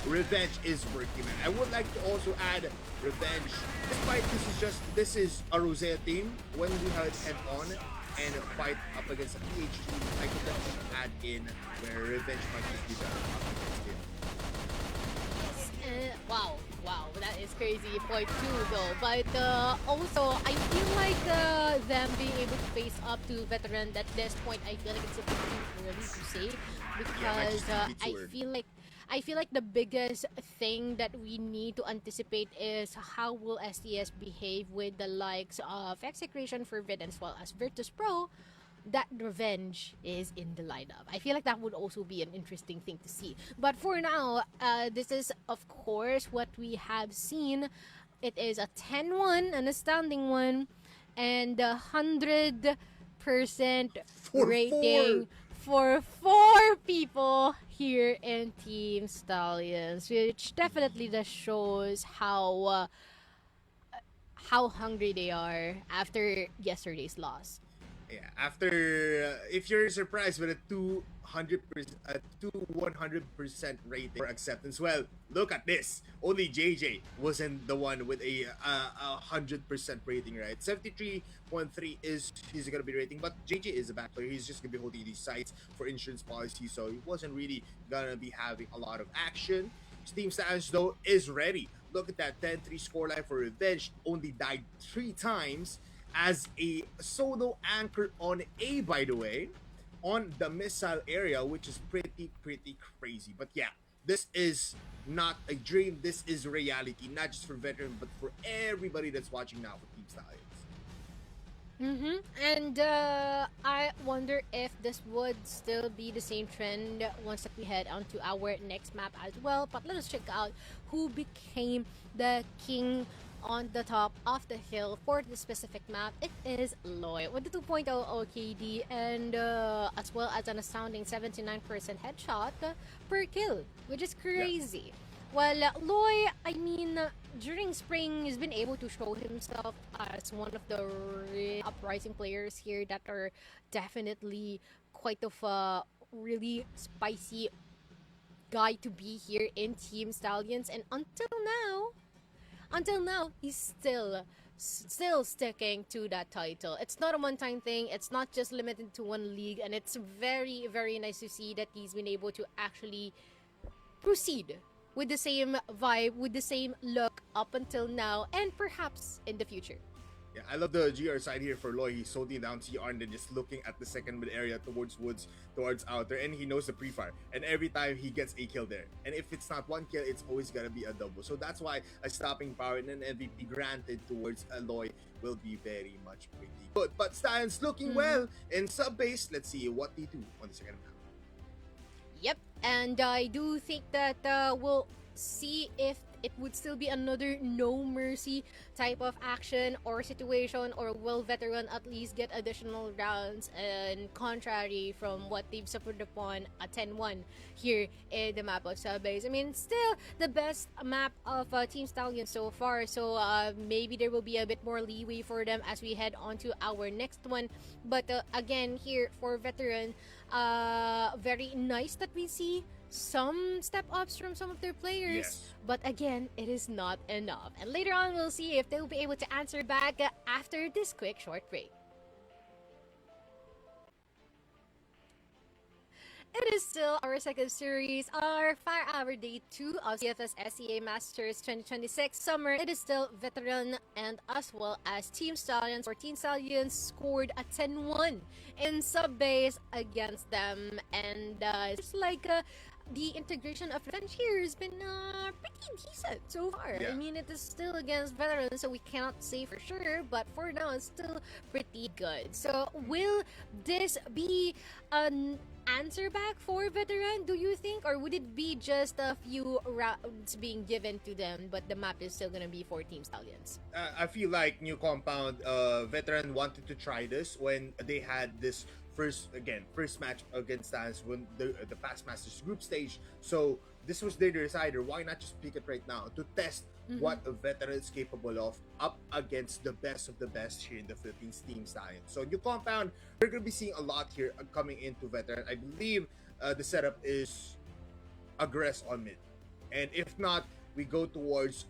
Revenge is working, man. I would like to also add Revenge. Despite this is a Rosea team, when we have it head on and fight up against a PHG, I could definitely add in where Revenge might just be better up against him. Wow, that is crazy point two though. But also, I feel like them being able to face up to Veteran at this point, I feel like it's a bit too early to say, because I feel like the biggest thing that we need to anticipate is how will STS behave with the likes of Execration for Vid as well as Virtus Pro. That Revenge is in the lineup. I feel like that would also be an interesting thing to see. But for now, this is of course what we have seen. It is a 10-1, an astounding one, and 100% rating for 4 people here in Team Stallions, which definitely just shows how hungry they are after yesterday's loss. Yeah, after if you're surprised with a 100% rating for acceptance, well, look at this. Only JJ wasn't the one with a 100% rating, right? 73.3 is he's gonna be rating, but JJ is a back player. He's just gonna be holding these sites for insurance policy, so he wasn't really gonna be having a lot of action. Team Stallions though is ready. Look at that 10-3 scoreline for Revenge. Only died 3 times as a solo anchor on A, by the way, on the missile area, which is pretty crazy. But yeah, this is not a dream, this is reality, not just for Veteran but for everybody that's watching now for Team Stallions. And I wonder if this would still be the same trend once that we head on to our next map as well. But let us check out who became the king on the top of the hill for this specific map. It is Loy with the 2.0 OKD and as well as an astounding 79% headshot per kill, which is crazy. Well, Loy, I mean, during spring, he's been able to show himself as one of the uprising players here that are definitely quite of a really spicy guy to be here in Team Stallions. And until now, he's still sticking to that title. It's not a one-time thing. It's not just limited to one league, and it's very nice to see that he's been able to actually proceed with the same vibe, with the same look up until now, and perhaps in the future. Yeah, I love the GR side here for Loy. He's holding down TR and then just looking at the second mid area towards woods, towards outer, and he knows the pre-fire. And every time he gets a kill there. And if it's not one kill, it's always gonna be a double. So that's why a stopping power and an MVP granted towards Loy will be very much pretty good. But Stallions looking well in sub-base. Let's see what they do on the second map. Yep, and I do think that we'll see if it would still be another no mercy type of action or situation, or will veteran at least get additional rounds, and contrary from what they've suffered upon a 10-1 here in the map of Subbase. I mean, still the best map of Team Stallions so far, so maybe there will be a bit more leeway for them as we head on to our next one. But again, here for veteran, very nice that we see some step ups from some of their players, Yes. but again, it is not enough. And later on, we'll see if they'll be able to answer back after this quick short break. It is still our second series, our 5-hour day 2 of CFS SEA Masters 2026 Summer. It is still veteran and as well as Team Stallions. 14 Stallions scored a 10-1 in sub-base against them, and it's like the integration of Revenge here has been pretty decent so far. Yeah. I mean, it is still against veterans, so we cannot say for sure, but for now, it's still pretty good. So, will this be an answer back for veteran, do you think? Or would it be just a few rounds being given to them, but the map is still gonna be for Team Stallions? I feel like New Compound veteran wanted to try this when they had this first match against Stallions when the past Masters group stage. So this was their decider. Why not just pick it right now to test what a veteran is capable of up against the best of the best here in the Philippines, Team Stallions. So New Compound, we're gonna be seeing a lot here coming into veteran. I believe the setup is aggress on mid, and if not, we go towards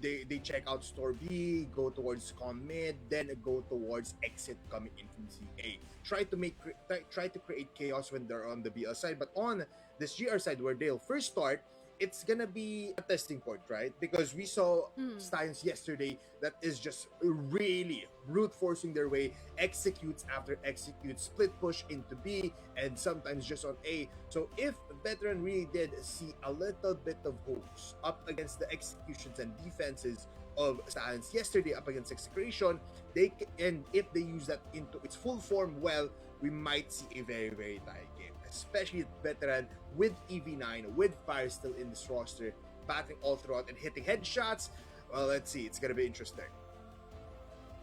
they check out store B, go towards con mid, then go towards exit coming in from CA. Try to create chaos when they're on the BL side, but on this GR side where they'll first start, it's gonna be a testing point, right? Because we saw Stallions yesterday that is just really brute forcing their way, executes after executes, split push into B, and sometimes just on A. So if veteran really did see a little bit of hopes up against the executions and defenses of Stallions yesterday up against Execration, and if they use that into its full form, well, we might see a very, very tight game, especially veteran with EV9, with Fire still in this roster, batting all throughout and hitting headshots. Well, let's see. It's gonna be interesting.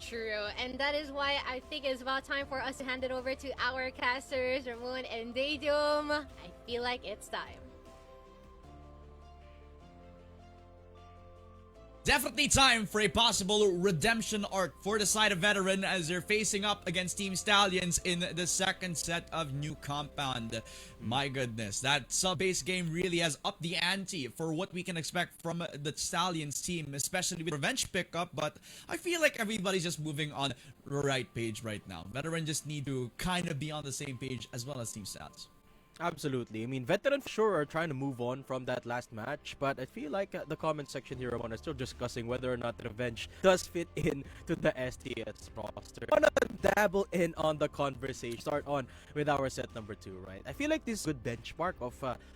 True, and that is why I think it's about time for us to hand it over to our casters, Ramon and Daydum. I feel like it's time. Definitely time for a possible redemption arc for the side of veteran as they're facing up against Team Stallions in the second set of New Compound. My goodness, that sub-base game really has upped the ante for what we can expect from the Stallions team, especially with revenge pickup, but I feel like everybody's just moving on the right page right now. Veteran just need to kind of be on the same page as well as Team Stallions. Absolutely. I mean, veteran for sure are trying to move on from that last match, but I feel like the comment section here, Ramon, are still discussing whether or not Revenge does fit in to the STS roster. I wanna dabble in on the conversation. Start on with our set number 2, right? I feel like this is a good benchmark of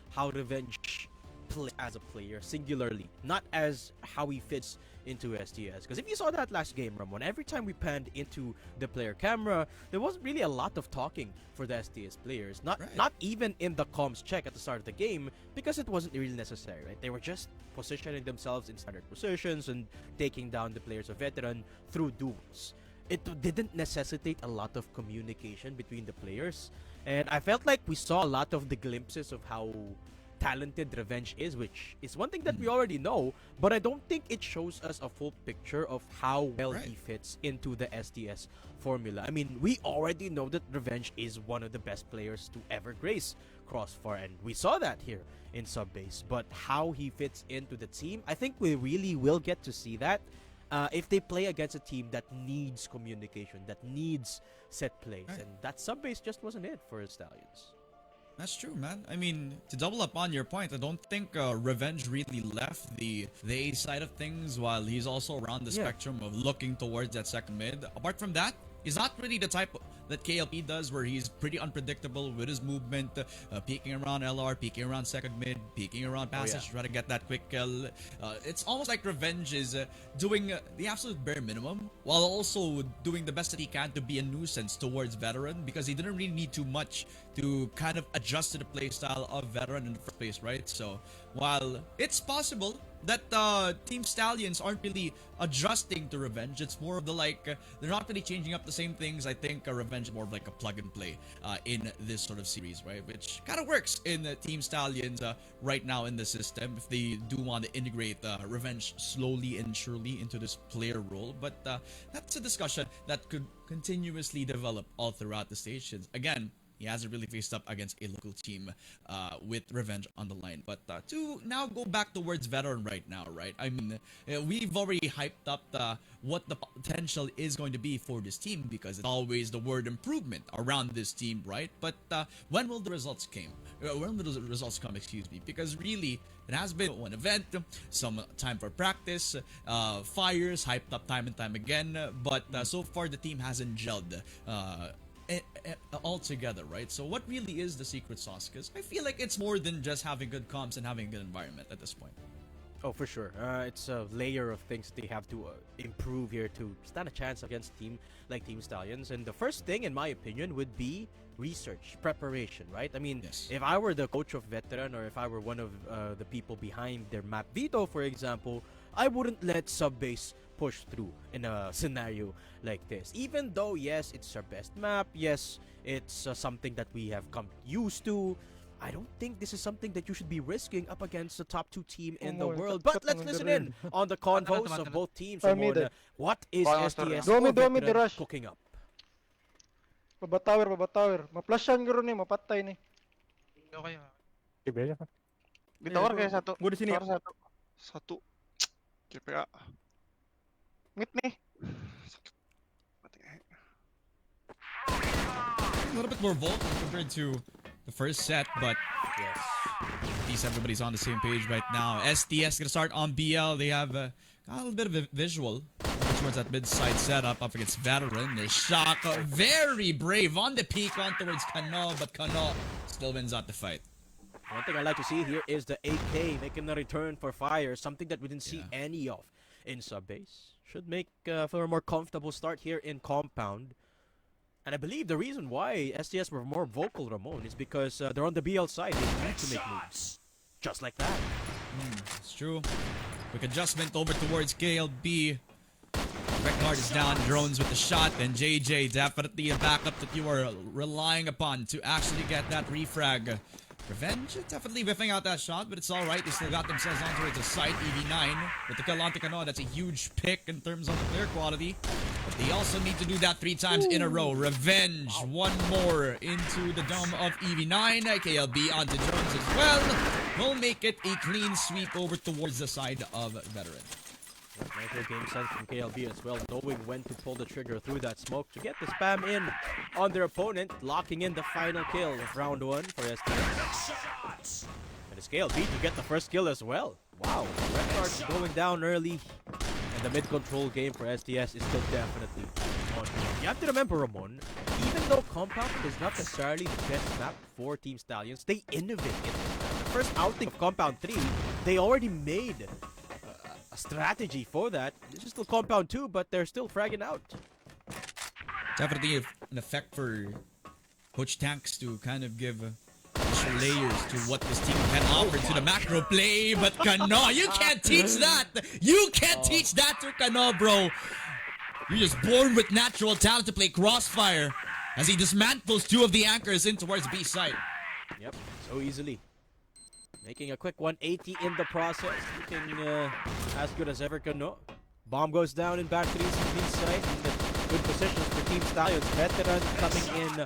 how Revenge play as a player singularly, not as how he fits into STS. Because if you saw that last game, Ramon, every time we panned into the player camera, there wasn't really a lot of talking for the STS players. Not even in the comms check at the start of the game, because it wasn't really necessary, right? They were just positioning themselves in standard positions and taking down the players of veteran through duels. It didn't necessitate a lot of communication between the players, and I felt like we saw a lot of the glimpses of how talented Revenge is, which is one thing that we already know, but I don't think it shows us a full picture of how well he fits into the STS formula. I mean, we already know that Revenge is one of the best players to ever grace CROSSFIRE, and we saw that here in Subbase, but how he fits into the team, I think we really will get to see that if they play against a team that needs communication, that needs set plays, and that Subbase just wasn't it for Stallions. That's true, man. I mean, to double up on your point, I don't think Revenge really left the A side of things while he's also around the spectrum of looking towards that second mid. Apart from that, he's not really the type that KLP does where he's pretty unpredictable with his movement, peeking around LR, peeking around second mid, peeking around passage, try to get that quick kill. It's almost like Revenge is doing the absolute bare minimum while also doing the best that he can to be a nuisance towards veteran, because he didn't really need too much to kind of adjust to the playstyle of Veteran in the first place, right? So while it's possible that Team Stallions aren't really adjusting to Revenge, it's more of the they're not really changing up the same things. I think Revenge is more of like a plug and play in this sort of series, right? Which kind of works in Team Stallions right now in the system if they do want to integrate Revenge slowly and surely into this player role. But that's a discussion that could continuously develop all throughout the stations. Again, he hasn't really faced up against a local team with Revenge on the line. But to now go back towards Veteran right now, right? I mean, we've already hyped up what the potential is going to be for this team because it's always the word improvement around this team, right? But when will the results come? When will the results come, excuse me? Because really, it has been one event, some time for practice, fires, hyped up time and time again. But so far, the team hasn't gelled all together, right? So what really is the secret sauce? Because I feel like it's more than just having good comps and having a good environment at this point. Oh, for sure. It's a layer of things they have to improve here to stand a chance against a team like Team Stallions. And the first thing, in my opinion, would be research, preparation, right? I mean, Yes. if I were the coach of Veteran or if I were one of the people behind their map VETO, for example, I wouldn't let sub-base push through in a scenario like this. Even though, yes, it's our best map, yes, it's something that we have come used to, I don't think this is something that you should be risking up against the top 2 team in the world. But let's listen in on the convos of both teams. Ramon, what is STS or Veteran cooking up? Babatower. Maplasyan ko rin eh, mapatay ni. Okay. Ibaya ka. Bitawar kayo satu. Gua di sini. Tawar satu. KPA. Ngit nih. A little bit more vocal compared to the first set, but Yes. at least everybody's on the same page right now. STS gonna start on BL. They have got a little bit of a visual towards that mid-side setup up against Veteran. There's Shock, very brave on the peak on towards Kano, but Kano still wins out the fight. One thing I like to see here is the AK making a return for fire, something that we didn't see any of in sub-base. Should make for a more comfortable start here in Compound. And I believe the reason why STS were more vocal, Ramon, is because they're on the BL side. They need to make moves. Just like that. It's true. Quick adjustment over towards KLB. Reknard is down, drones with the shot, and JJ definitely a backup that you are relying upon to actually get that refrag. Revenge definitely whiffing out that shot, but it's alright. They still got themselves on towards the site. EV9 with the Kalante Kano. That's a huge pick in terms of the player quality. But they also need to do that 3 times in a row. Revenge, one more into the dome of EV9. KLB onto drones as well. Will make it a clean sweep over towards the side of Veteran. Micro game sense from KLB as well, knowing when to pull the trigger through that smoke to get the spam in on their opponent, locking in the final kill of round 1 for STS. And it's KLB to get the first kill as well. Wow, Reknard going down early, and the mid-control game for STS is still definitely on. You have to remember, Ramon, even though Compound is not necessarily the best map for Team Stallions, they innovate. The first outing of Compound 3, they already made a strategy for that. This is still Compound 2, but they're still fragging out. Definitely an effect for Coach TANKZ to kind of give extra layers to what this team can offer to the macro play. But Kano, you can't teach that! You can't teach that to Kano, bro! You're just born with natural talent to play Crossfire as he dismantles 2 of the anchors in towards B side. Yep, so easily. Making a quick 180 in the process. Looking as good as ever, Kano. Bomb goes down in batteries on B side. In the good positions for Team Stallions. Veteran coming in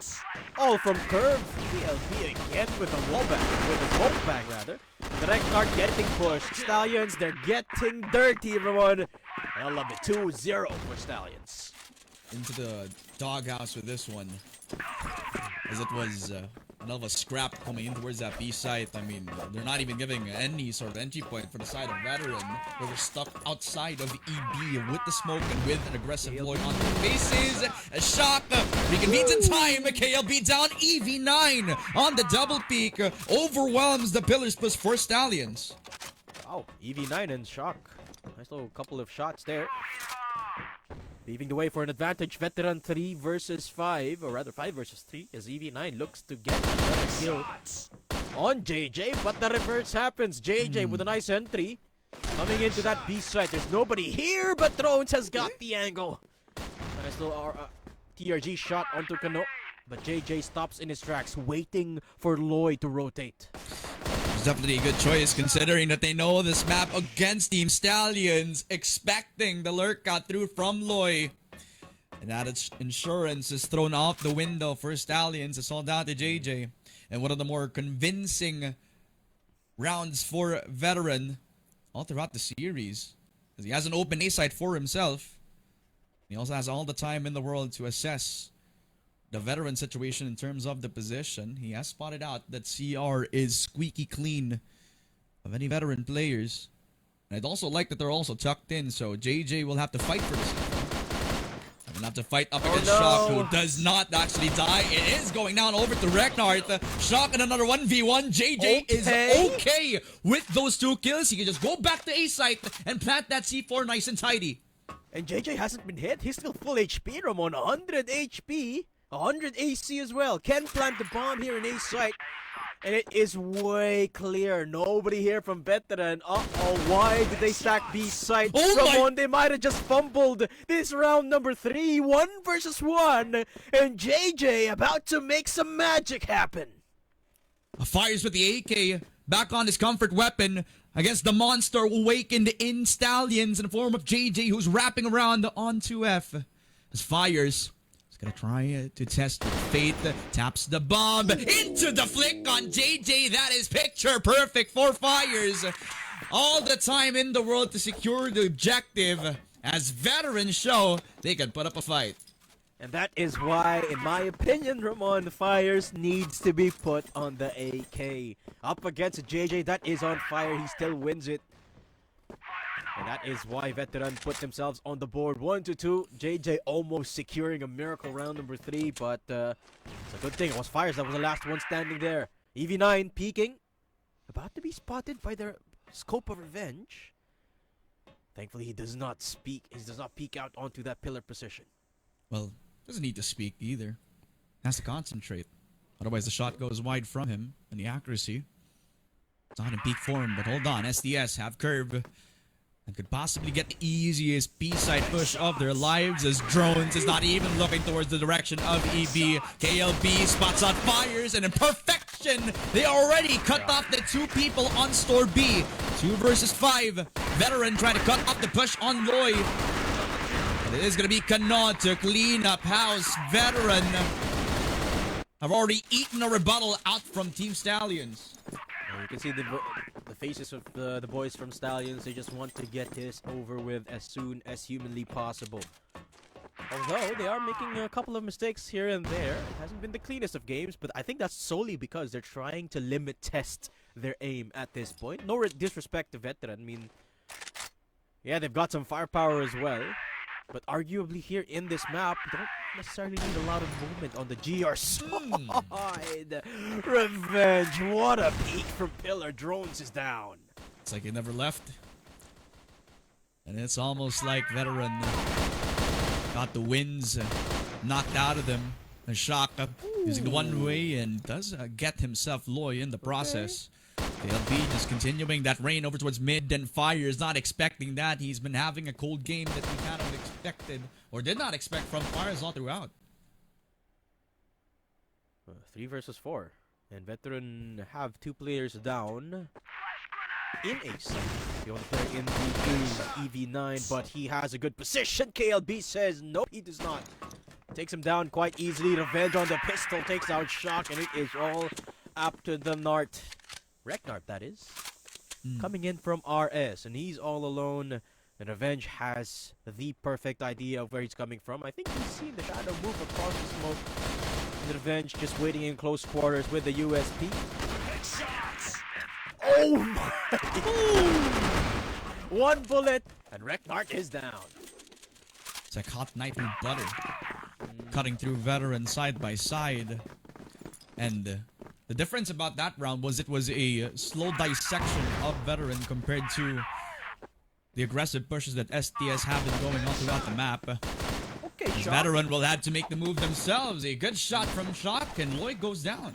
all from curve. PLB again with a wallbang, with a smoke bang rather. The Reknard getting pushed. Stallions, they're getting dirty, everyone. I love it. 2-0 for Stallions. Into the doghouse with this one. As it was another scrap coming in towards that B site. I mean, they're not even giving any sort of entry point for the side of Veteran. They were stuck outside of EB with the smoke and with an aggressive Lloyd on their faces. A shot, reconvenes in time. KLB down, EV9 on the double peak. Overwhelms the pillars plus 4 Stallions. Wow, EV9 in shock. Nice little couple of shots there. Leaving the way for an advantage. Veteran 3 versus 5, or rather 5 versus 3, as EV9 looks to get another kill on JJ, but the reverse happens. JJ with a nice entry. Coming into that B site. There's nobody here, but Drones has got the angle. Nice little TRG shot onto Kano. But JJ stops in his tracks, waiting for Loy to rotate. It's definitely a good choice considering that they know this map against Team Stallions, expecting the lurk out through from Loy. And that insurance is thrown out the window for Stallions. It's all down to JJ. And one of the more convincing rounds for Veteran all throughout the series. Because he has an open A site for himself. He also has all the time in the world to assess the Veteran situation in terms of the position. He has spotted out that CR is squeaky clean of any Veteran players. And I'd also like that they're also tucked in, so JJ will have to fight for this. He'll have to fight up against Shock, who does not actually die. It is going down over to Recknart. Shock in another 1v1. JJ is okay with those 2 kills. He can just go back to A site and plant that C4 nice and tidy. And JJ hasn't been hit. He's still full HP, Ramon. 100 HP. 100 AC as well. Can plant the bomb here in A site. And it is way clear. Nobody here from Veteran. Uh-oh, why did they stack B site? Ramon, they might have just fumbled this round number 3. 1 versus 1. And JJ about to make some magic happen. Fires with the AK. Back on his comfort weapon against the monster awakened in Stallions in the form of JJ, who's wrapping around on 2F. As fires. Gonna try to test fate. Taps the bomb into the flick on JJ. That is picture perfect for Fires. All the time in the world to secure the objective. As Veterans show they can put up a fight. And that is why, in my opinion, Ramon, Fires needs to be put on the AK. Up against JJ, that is on fire. He still wins it. And that is why Veteran put themselves on the board 1-2. JJ almost securing a miracle round number 3, but it's a good thing. It was Fires that was the last one standing there. EV9 peeking. About to be spotted by their scope of revenge. Thankfully, he does not speak. He does not peek out onto that pillar position. Well, doesn't need to speak either. Has to concentrate. Otherwise, the shot goes wide from him, and the accuracy. It's not in peak form, but hold on. SDS have curve. And could possibly get the easiest B-side push of their lives as Drones is not even looking towards the direction of EB. KLB spots on Fires, and in perfection, they already cut off the 2 people on store B. 2 versus 5. Veteran trying to cut off the push on Loy. And it is going to be Kano to clean up house. Veteran have already eaten a rebuttal out from Team Stallions. You can see the faces of the boys from Stallions. They just want to get this over with as soon as humanly possible. Although they are making a couple of mistakes here and there. It hasn't been the cleanest of games, but I think that's solely because they're trying to limit test their aim at this point. No disrespect to Veteran. I mean, yeah, they've got some firepower as well. But arguably here in this map, you don't necessarily need a lot of movement on the GR side. Revenge, what a peek from Pillar. Drones is down. It's like he never left. And it's almost like Veteran got the wins knocked out of them. And Shock using the one way and does get himself Loy in the process. KLB just continuing that rain over towards mid, and Fires not expecting that. He's been having a cold game that we kind of expected or did not expect from Fires all throughout. 3 versus 4. And Veteran have 2 players down in a side. The only player in the EV9, but he has a good position. KLB says no, he does not. Takes him down quite easily. Revenge on the pistol takes out Shock, and it is all up to the Nart. Recknart, that is. Coming in from RS, and he's all alone. And Revenge has the perfect idea of where he's coming from. I think he's seen the shadow move across the smoke. And Revenge just waiting in close quarters with the USP. Oh my! One bullet, and Recknart is down. It's like hot knife through butter. Cutting through Veteran side by side. And the difference about that round was it was a slow dissection of Veteran compared to the aggressive pushes that SDS have been going on throughout the map. Okay, Shock. Veteran will have to make the move themselves. A good shot from Shock, and Lloyd goes down.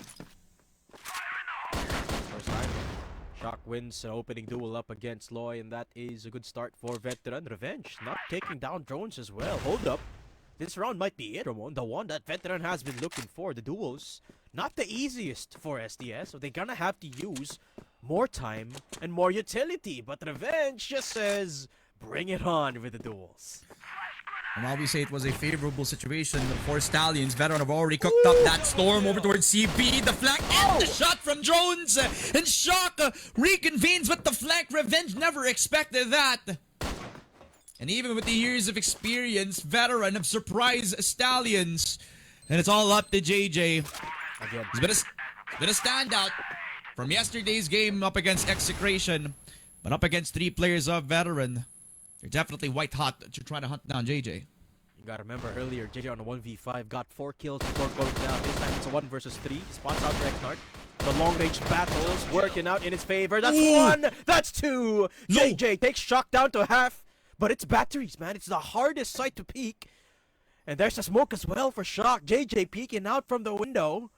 First time, Shock wins an opening duel up against Loy, and that is a good start for Veteran. Revenge not taking down drones as well. Hold up. This round might be it, Ramon. The one that Veteran has been looking for. The duels, not the easiest for SDS, so they're gonna have to use more time and more utility. But Revenge just says, bring it on with the duels. And while we say it was a favorable situation for Stallions, Veteran have already cooked up that storm over towards CP. The flank and the shot from Drones. And Shock reconvenes with the flank. Revenge never expected that. And even with the years of experience, Veteran have surprised Stallions. And it's all up to JJ. Again. He's been a standout from yesterday's game up against Execration. But up against 3 players of Veteran, they're definitely white hot to try to hunt down JJ. You gotta remember earlier, JJ on a 1v5 got 4 kills before going down. This time it's a 1 versus 3. Spots out Rexnard. The long range battles working out in his favor. That's 1! That's 2! No. JJ takes Shock down to half. But it's batteries, man. It's the hardest site to peek. And there's a smoke as well for Shock. JJ peeking out from the window.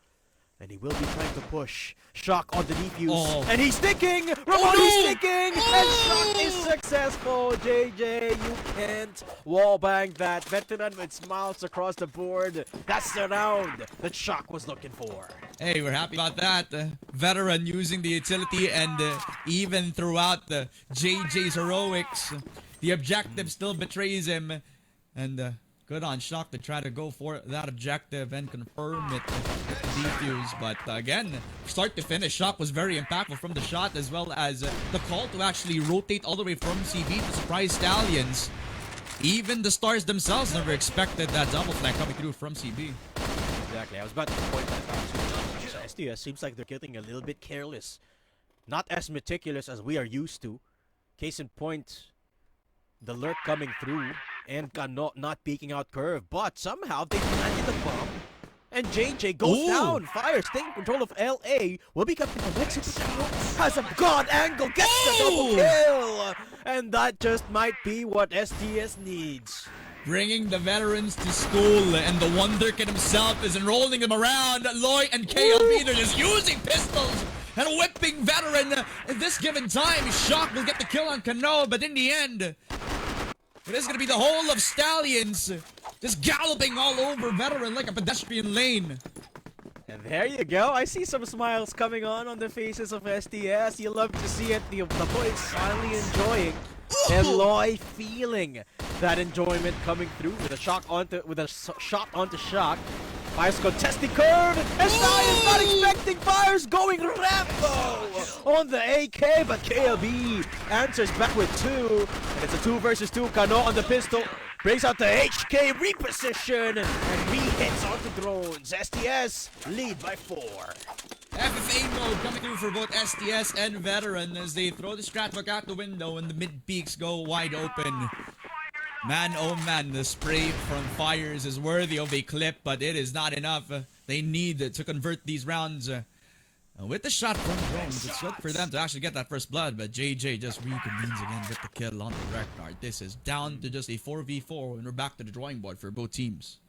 And he will be trying to push Shock on the defuse. Oh. And he's sticking! Ramon, he's sticking! And Shock is successful! JJ, you can't wallbang that. Veteran with smiles across the board. That's the round that Shock was looking for. Hey, we're happy about that. Veteran using the utility, and even throughout JJ's heroics, the objective still betrays him. And good on Shock to try to go for that objective and confirm it with the defuse. But again, start to finish, Shock was very impactful from the shot, as well as the call to actually rotate all the way from CB to surprise Stallions. Even the Stars themselves never expected that double flank coming through from CB. Exactly, I was about to point that out too. So SDS seems like they're getting a little bit careless. Not as meticulous as we are used to. Case in point, the lurk coming through and not peeking out curve, but somehow they planted the bomb and JJ goes down, fires, taking control of LA, will be captain of Mexico, has a god angle, gets the double kill, and that just might be what SDS needs. Bringing the veterans to school, and the Wonderkid himself is enrolling them around. Loy and KLB, they're just using pistols and whipping Veteran. At this given time, Shock will get the kill on Kano, but in the end, it is going to be the whole of Stallions just galloping all over Veteran like a pedestrian lane. And there you go. I see some smiles coming on the faces of SDS. You love to see it. The boys finally enjoying. And Loy feeling that enjoyment coming through with a shot onto Shock. Fires contesting curve, and Stallions not expecting fires going Rambo on the AK, but KLB answers back with 2, and it's a 2 versus 2. Kano on the pistol, brings out the HK reposition, and re-hits onto drones. SDS lead by 4. FFA mode coming through for both SDS and Veteran as they throw the scrapbook out the window and the mid peaks go wide open. Man, oh man, the spray from fires is worthy of a clip, but it is not enough. They need to convert these rounds. With the shot from drones, it's good for them to actually get that first blood, but JJ just reconvenes again with the kill on the Reknard. This is down to just a 4v4, and we're back to the drawing board for both teams.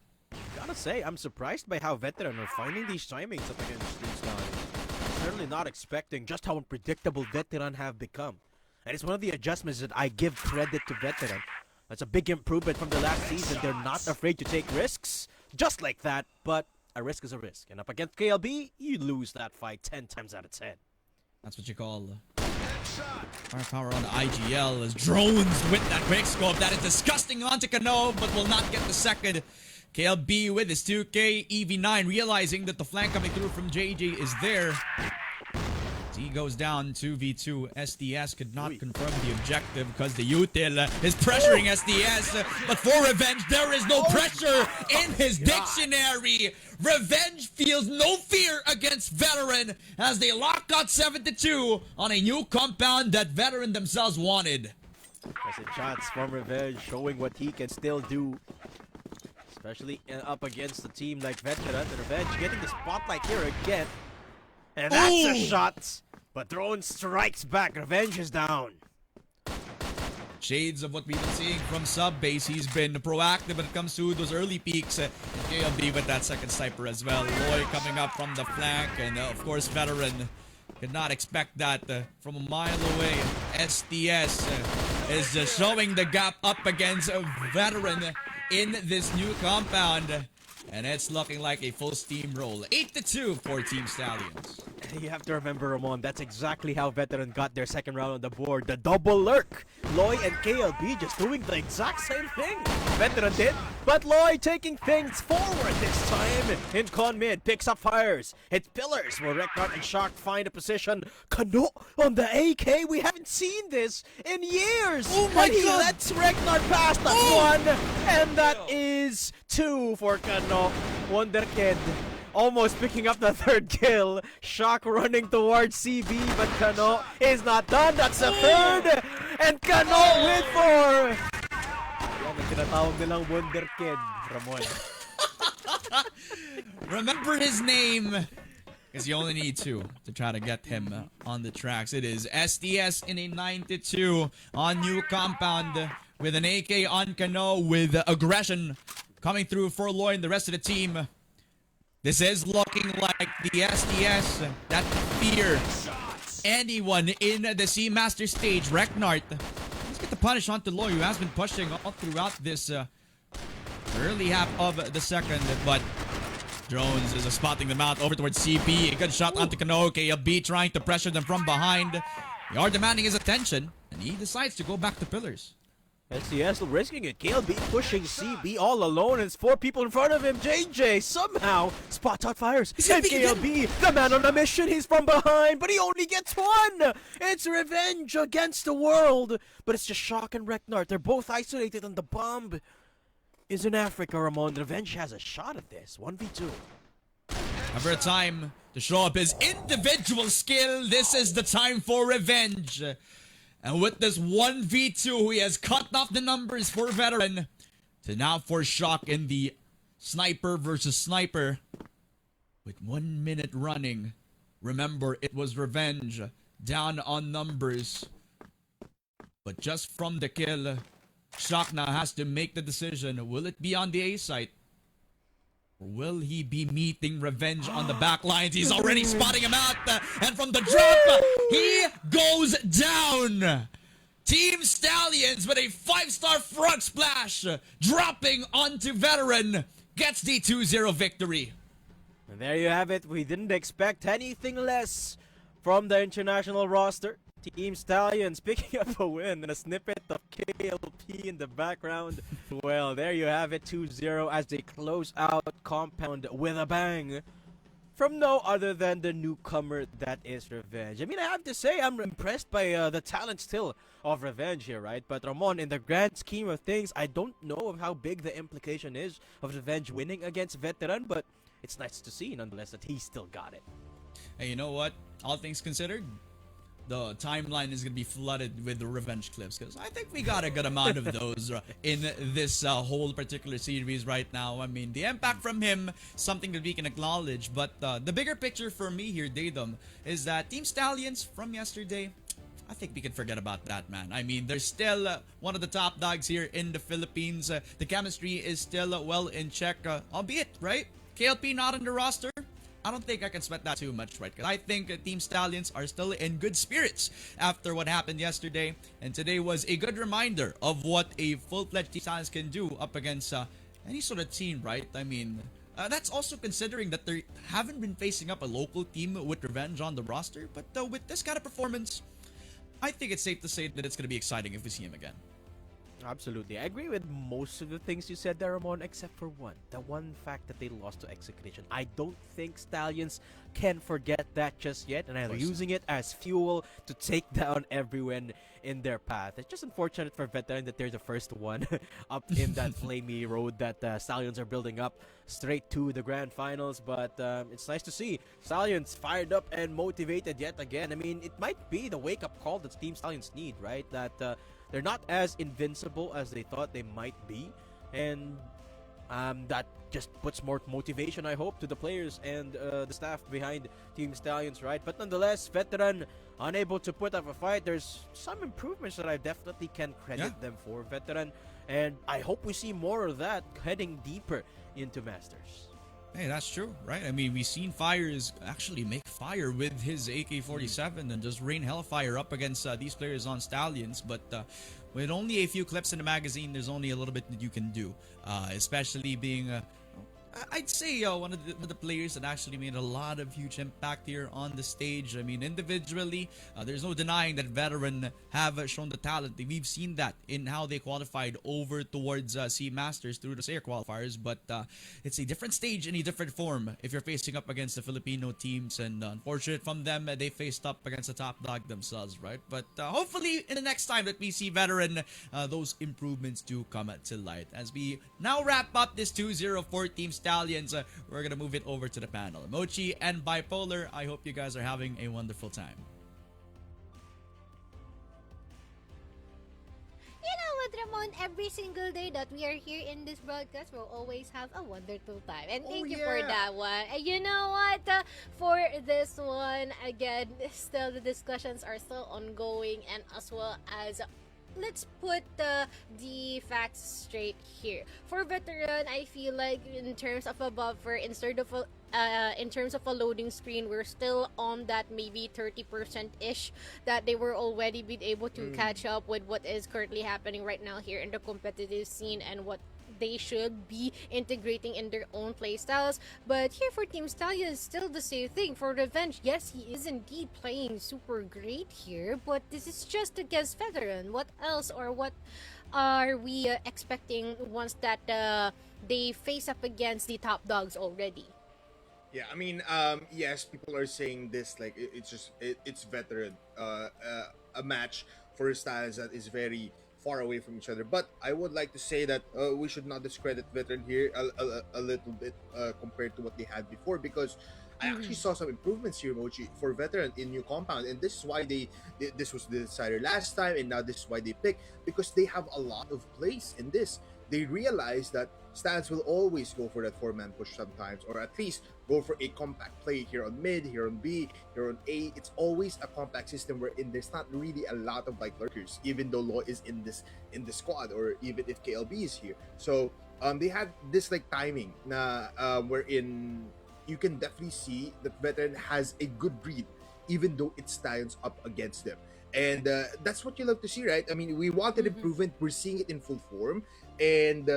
Gotta say, I'm surprised by how Veteran are finding these timings up against these guys. Certainly not expecting just how unpredictable Veteran have become. And it's one of the adjustments that I give credit to Veteran. That's a big improvement from the last season. They're not afraid to take risks, just like that, but a risk is a risk. And up against KLB, you lose that fight 10 times out of 10. That's what you call firepower on the IGL as drones with that quick scope. That is disgusting onto Kano, but will not get the second. KLB with his 2K EV9, realizing that the flank coming through from JJ is there. He goes down 2v2. SDS could not confirm the objective because the util is pressuring SDS. But for Revenge, there is no pressure in his dictionary. Revenge feels no fear against Veteran as they lock out 7-2 on a new compound that Veteran themselves wanted. There's a chance from Revenge showing what he can still do. Especially up against a team like Veteran. Revenge getting the spotlight here again. And that's a shot. But Drone strikes back. Revenge is down. shades of what we've been seeing from sub base. He's been proactive when it comes to those early peaks. And KLB with that second sniper as well. Loy coming up from the flank, and of course Veteran could not expect that from a mile away. STS is showing the gap up against Veteran in this new compound. And it's looking like a full steamroll. 8-2 for Team Stallions. You have to remember, Ramon, that's exactly how Veteran got their second round on the board. The double lurk. Loy and KLB just doing the exact same thing Veteran did, but Loy taking things forward this time. In con mid, picks up fires. Hits pillars where Reknart and Shock find a position. Kano on the AK. We haven't seen this in years. Oh my and he God. lets Reknart pass. That's one. And that is two for Kano. Wonder Kid almost picking up the third kill. Shock running towards CB, but Kano is not done. That's the third. And Kano with 4. Yan ang tinatawag nilang Wonder Kid, Ramon. Remember his name, because you only need two to try to get him on the tracks. It is SDS in a 9-2 on new compound with an AK on Kano with aggression coming through for Loy and the rest of the team. This is looking like the SDS that fear anyone in the Seamaster stage. Reknart, let's get the punish onto Loy, who has been pushing all throughout this early half of the second, but Drones is spotting them out over towards CB. A good shot onto Kano. KLB trying to pressure them from behind. They are demanding his attention, and he decides to go back to pillars. SCS risking it. KLB pushing CB all alone. It's 4 people in front of him. JJ somehow spots out fires. And KLB, the man on a mission. He's from behind, but he only gets 1. It's revenge against the world. But it's just Shock and Reknart. They're both isolated, and the bomb is in Africa, Ramon. Revenge has a shot at this. 1v2. Never a time to show up his individual skill. This is the time for revenge. And with this 1v2, he has cut off the numbers for Veteran. To now for Shock in the sniper versus sniper. With 1 minute running. Remember, it was revenge. Down on numbers. But just from the kill, Shock now has to make the decision. Will it be on the A site? Or will he be meeting revenge on the back lines? He's already spotting him out. And from the drop, he goes down. Team Stallions with a 5-star front splash. Dropping onto Veteran. Gets the 2-0 victory. And there you have it. We didn't expect anything less from the international roster. Team Stallions picking up a win and a snippet of KLP in the background. Well, there you have it, 2-0 as they close out Compound with a bang. From no other than the newcomer that is Revenge. I mean, I have to say, I'm impressed by the talent still of Revenge here, right? But Ramon, in the grand scheme of things, I don't know of how big the implication is of Revenge winning against Veteran, but it's nice to see, nonetheless, that he still got it. Hey, you know what? All things considered, the timeline is going to be flooded with the revenge clips, because I think we got a good amount of those in this whole particular series right now. I mean, the impact from him, something that we can acknowledge, but the bigger picture for me here, Datum, is that Team Stallions from yesterday, I think we can forget about that, man. I mean, they're still one of the top dogs here in the Philippines. The chemistry is still well in check, albeit, right? KLP not on the roster. I don't think I can sweat that too much, right? Because I think Team Stallions are still in good spirits after what happened yesterday. And today was a good reminder of what a full-fledged Team Stallions can do up against any sort of team, right? I mean, that's also considering that they haven't been facing up a local team with Revenge on the roster. But with this kind of performance, I think it's safe to say that it's going to be exciting if we see him again. Absolutely. I agree with most of the things you said there, Ramon, except for one. The one fact that they lost to Execution. I don't think Stallions can forget that just yet, and I'm using it as fuel to take down everyone in their path. It's just unfortunate for Veteran that they're the first one up in that flamey road that Stallions are building up straight to the grand finals, but it's nice to see Stallions fired up and motivated yet again. I mean, it might be the wake-up call that Team Stallions need, right? That they're not as invincible as they thought they might be, and that just puts more motivation, I hope, to the players and the staff behind Team Stallions, right? But nonetheless, Veteran unable to put up a fight. There's some improvements that I definitely can credit them for, Veteran, and I hope we see more of that heading deeper into Masters. Hey, that's true, right? I mean, we've seen Fires actually make fire with his AK-47 and just rain hellfire up against these players on Stallions, but with only a few clips in the magazine, there's only a little bit that you can do, especially being I'd say one of the players that actually made a lot of huge impact here on the stage. I mean, individually, there's no denying that Veteran have shown the talent. We've seen that in how they qualified over towards C Masters through the SAIR qualifiers, but it's a different stage in a different form if you're facing up against the Filipino teams, and unfortunate from them, they faced up against the top dog themselves, right? But hopefully in the next time that we see Veteran, those improvements do come to light. As we now wrap up this 2-0 Team Stallions, we're gonna move it over to the panel. Mochi and Bipolar, I hope you guys are having a wonderful time. You know what, Ramon? Every single day that we are here in this broadcast, we'll always have a wonderful time. And thank you for that one. And you know what? For this one, again, still the discussions are still ongoing, and as well as let's put the facts straight here. For Veteran, I feel like in terms of a buffer, instead of in terms of a loading screen, we're still on that maybe 30%-ish that they were already been able to catch up with what is currently happening right now here in the competitive scene and what they should be integrating in their own playstyles. But here for Team Stallions, still the same thing. For Revenge, yes, he is indeed playing super great here, but this is just against Veteran. What else, or what are we expecting once that they face up against the top dogs already? Yeah, I mean, yes, people are saying this like it's Veteran, a match for styles that is very far away from each other. But I would like to say that we should not discredit Veteran here a little bit compared to what they had before, because I actually saw some improvements here, Mochi, for Veteran in new compound, and this is why this was the decider last time, and now this is why they picked, because they have a lot of plays in this. They realize that Stans will always go for that 4-man push sometimes, or at least go for a compact play here on mid, here on B, here on A. It's always a compact system wherein there's not really a lot of like lurkers, even though Law is in the squad, or even if KLB is here. So they had this like timing na wherein you can definitely see that Veteran has a good read, even though it's Stallions up against them. And that's what you love to see, right? I mean, we wanted improvement. We're seeing it in full form. And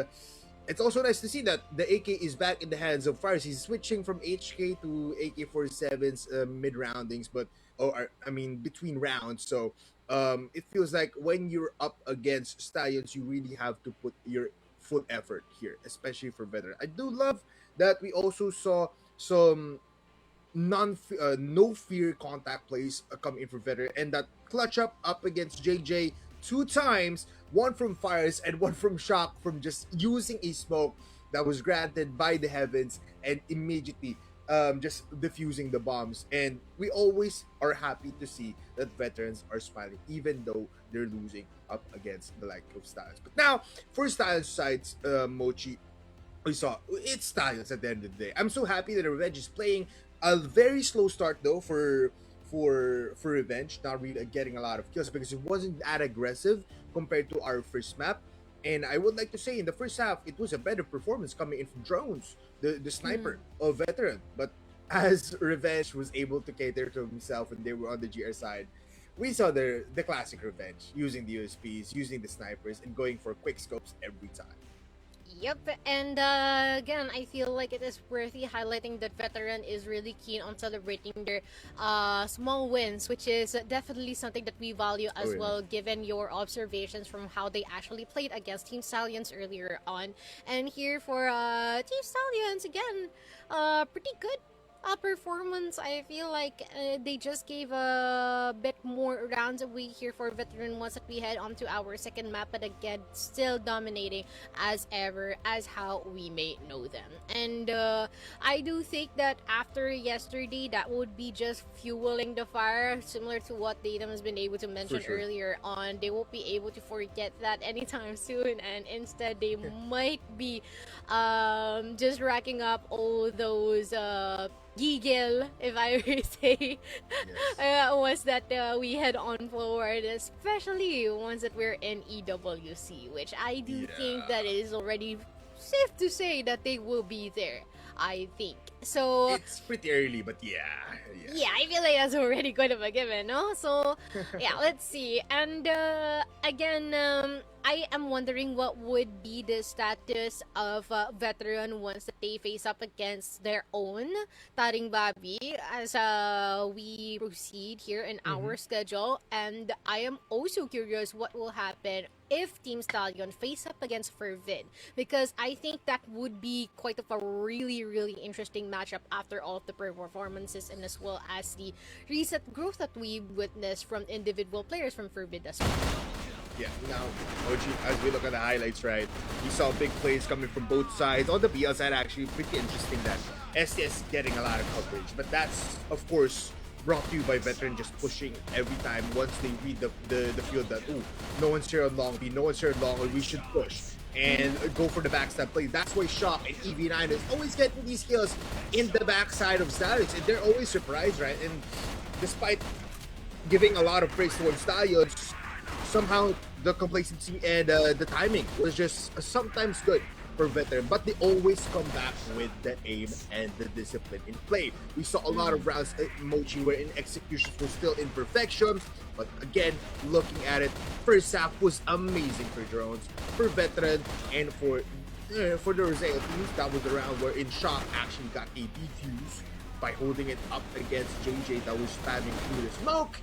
it's also nice to see that the AK is back in the hands of Fires. He's switching from HK to AK-47's mid-roundings, between rounds. So it feels like when you're up against Stallions, you really have to put your full effort here, especially for Veteran. I do love that we also saw some no fear contact plays come in for Veteran, and that clutch up against JJ 2 times, one from Fires and one from Shock, from just using a smoke that was granted by the heavens and immediately just diffusing the bombs. And we always are happy to see that Veterans are smiling even though they're losing up against the like of Styles. But now for Styles sides, Mochi, we saw it's Styles at the end of the day. I'm so happy that Revenge is playing a very slow start though for Revenge, not really getting a lot of kills because it wasn't that aggressive compared to our first map. And I would like to say in the first half, it was a better performance coming in from drones, the sniper of Veteran. But as Revenge was able to cater to himself and they were on the GR side, we saw the classic Revenge using the USPs, using the snipers, and going for quick scopes every time. Yep, and again, I feel like it is worthy highlighting that Veteran is really keen on celebrating their small wins, which is definitely something that we value as well, given your observations from how they actually played against Team Stallions earlier on. And here for Team Stallions, again, pretty good performance. I feel like they just gave a bit more rounds away here for Veteran once that we head onto our second map, but again, still dominating as ever, as how we may know them. And I do think that after yesterday, that would be just fueling the fire, similar to what Datum has been able to mention earlier on. They won't be able to forget that anytime soon, and instead they might be just racking up all those giggle, if I may say, ones that we head on forward, especially ones that we're in EWC, which I do think that it is already safe to say that they will be there, I think. So It's pretty early, but yeah. yeah, I feel like that's already kind of a given, no? So, yeah, let's see. And again, I am wondering what would be the status of veteran once that they face up against their own Taring Babi as we proceed here in our schedule. And I am also curious what will happen if Team Stallion face up against Fervid, because I think that would be quite of a really, really interesting matchup after all of the performances and as well as the recent growth that we witnessed from individual players from Fervid as well. Yeah, now, OG, as we look at the highlights, right, you saw big plays coming from both sides. On the BL side, actually, pretty interesting that STS getting a lot of coverage. But that's, of course, brought to you by Veteran just pushing every time once they read the field that, ooh, no one's here on long B, no one's here on long, or we should push and go for the backstab play. That's why Shock and EV9 is always getting these kills in the backside of Stallions, and they're always surprised, right? And despite giving a lot of praise towards Stallions, somehow the complacency and the timing was just sometimes good for Veteran, but they always come back with the aim and the discipline in play. We saw a lot of rounds at Mochi where in executions were still imperfections, but again, looking at it, first half was amazing for Drones, for Veteran, and for the Roseo teams. That was the round where in Shock actually got a defuse by holding it up against JJ that was spamming through the smoke.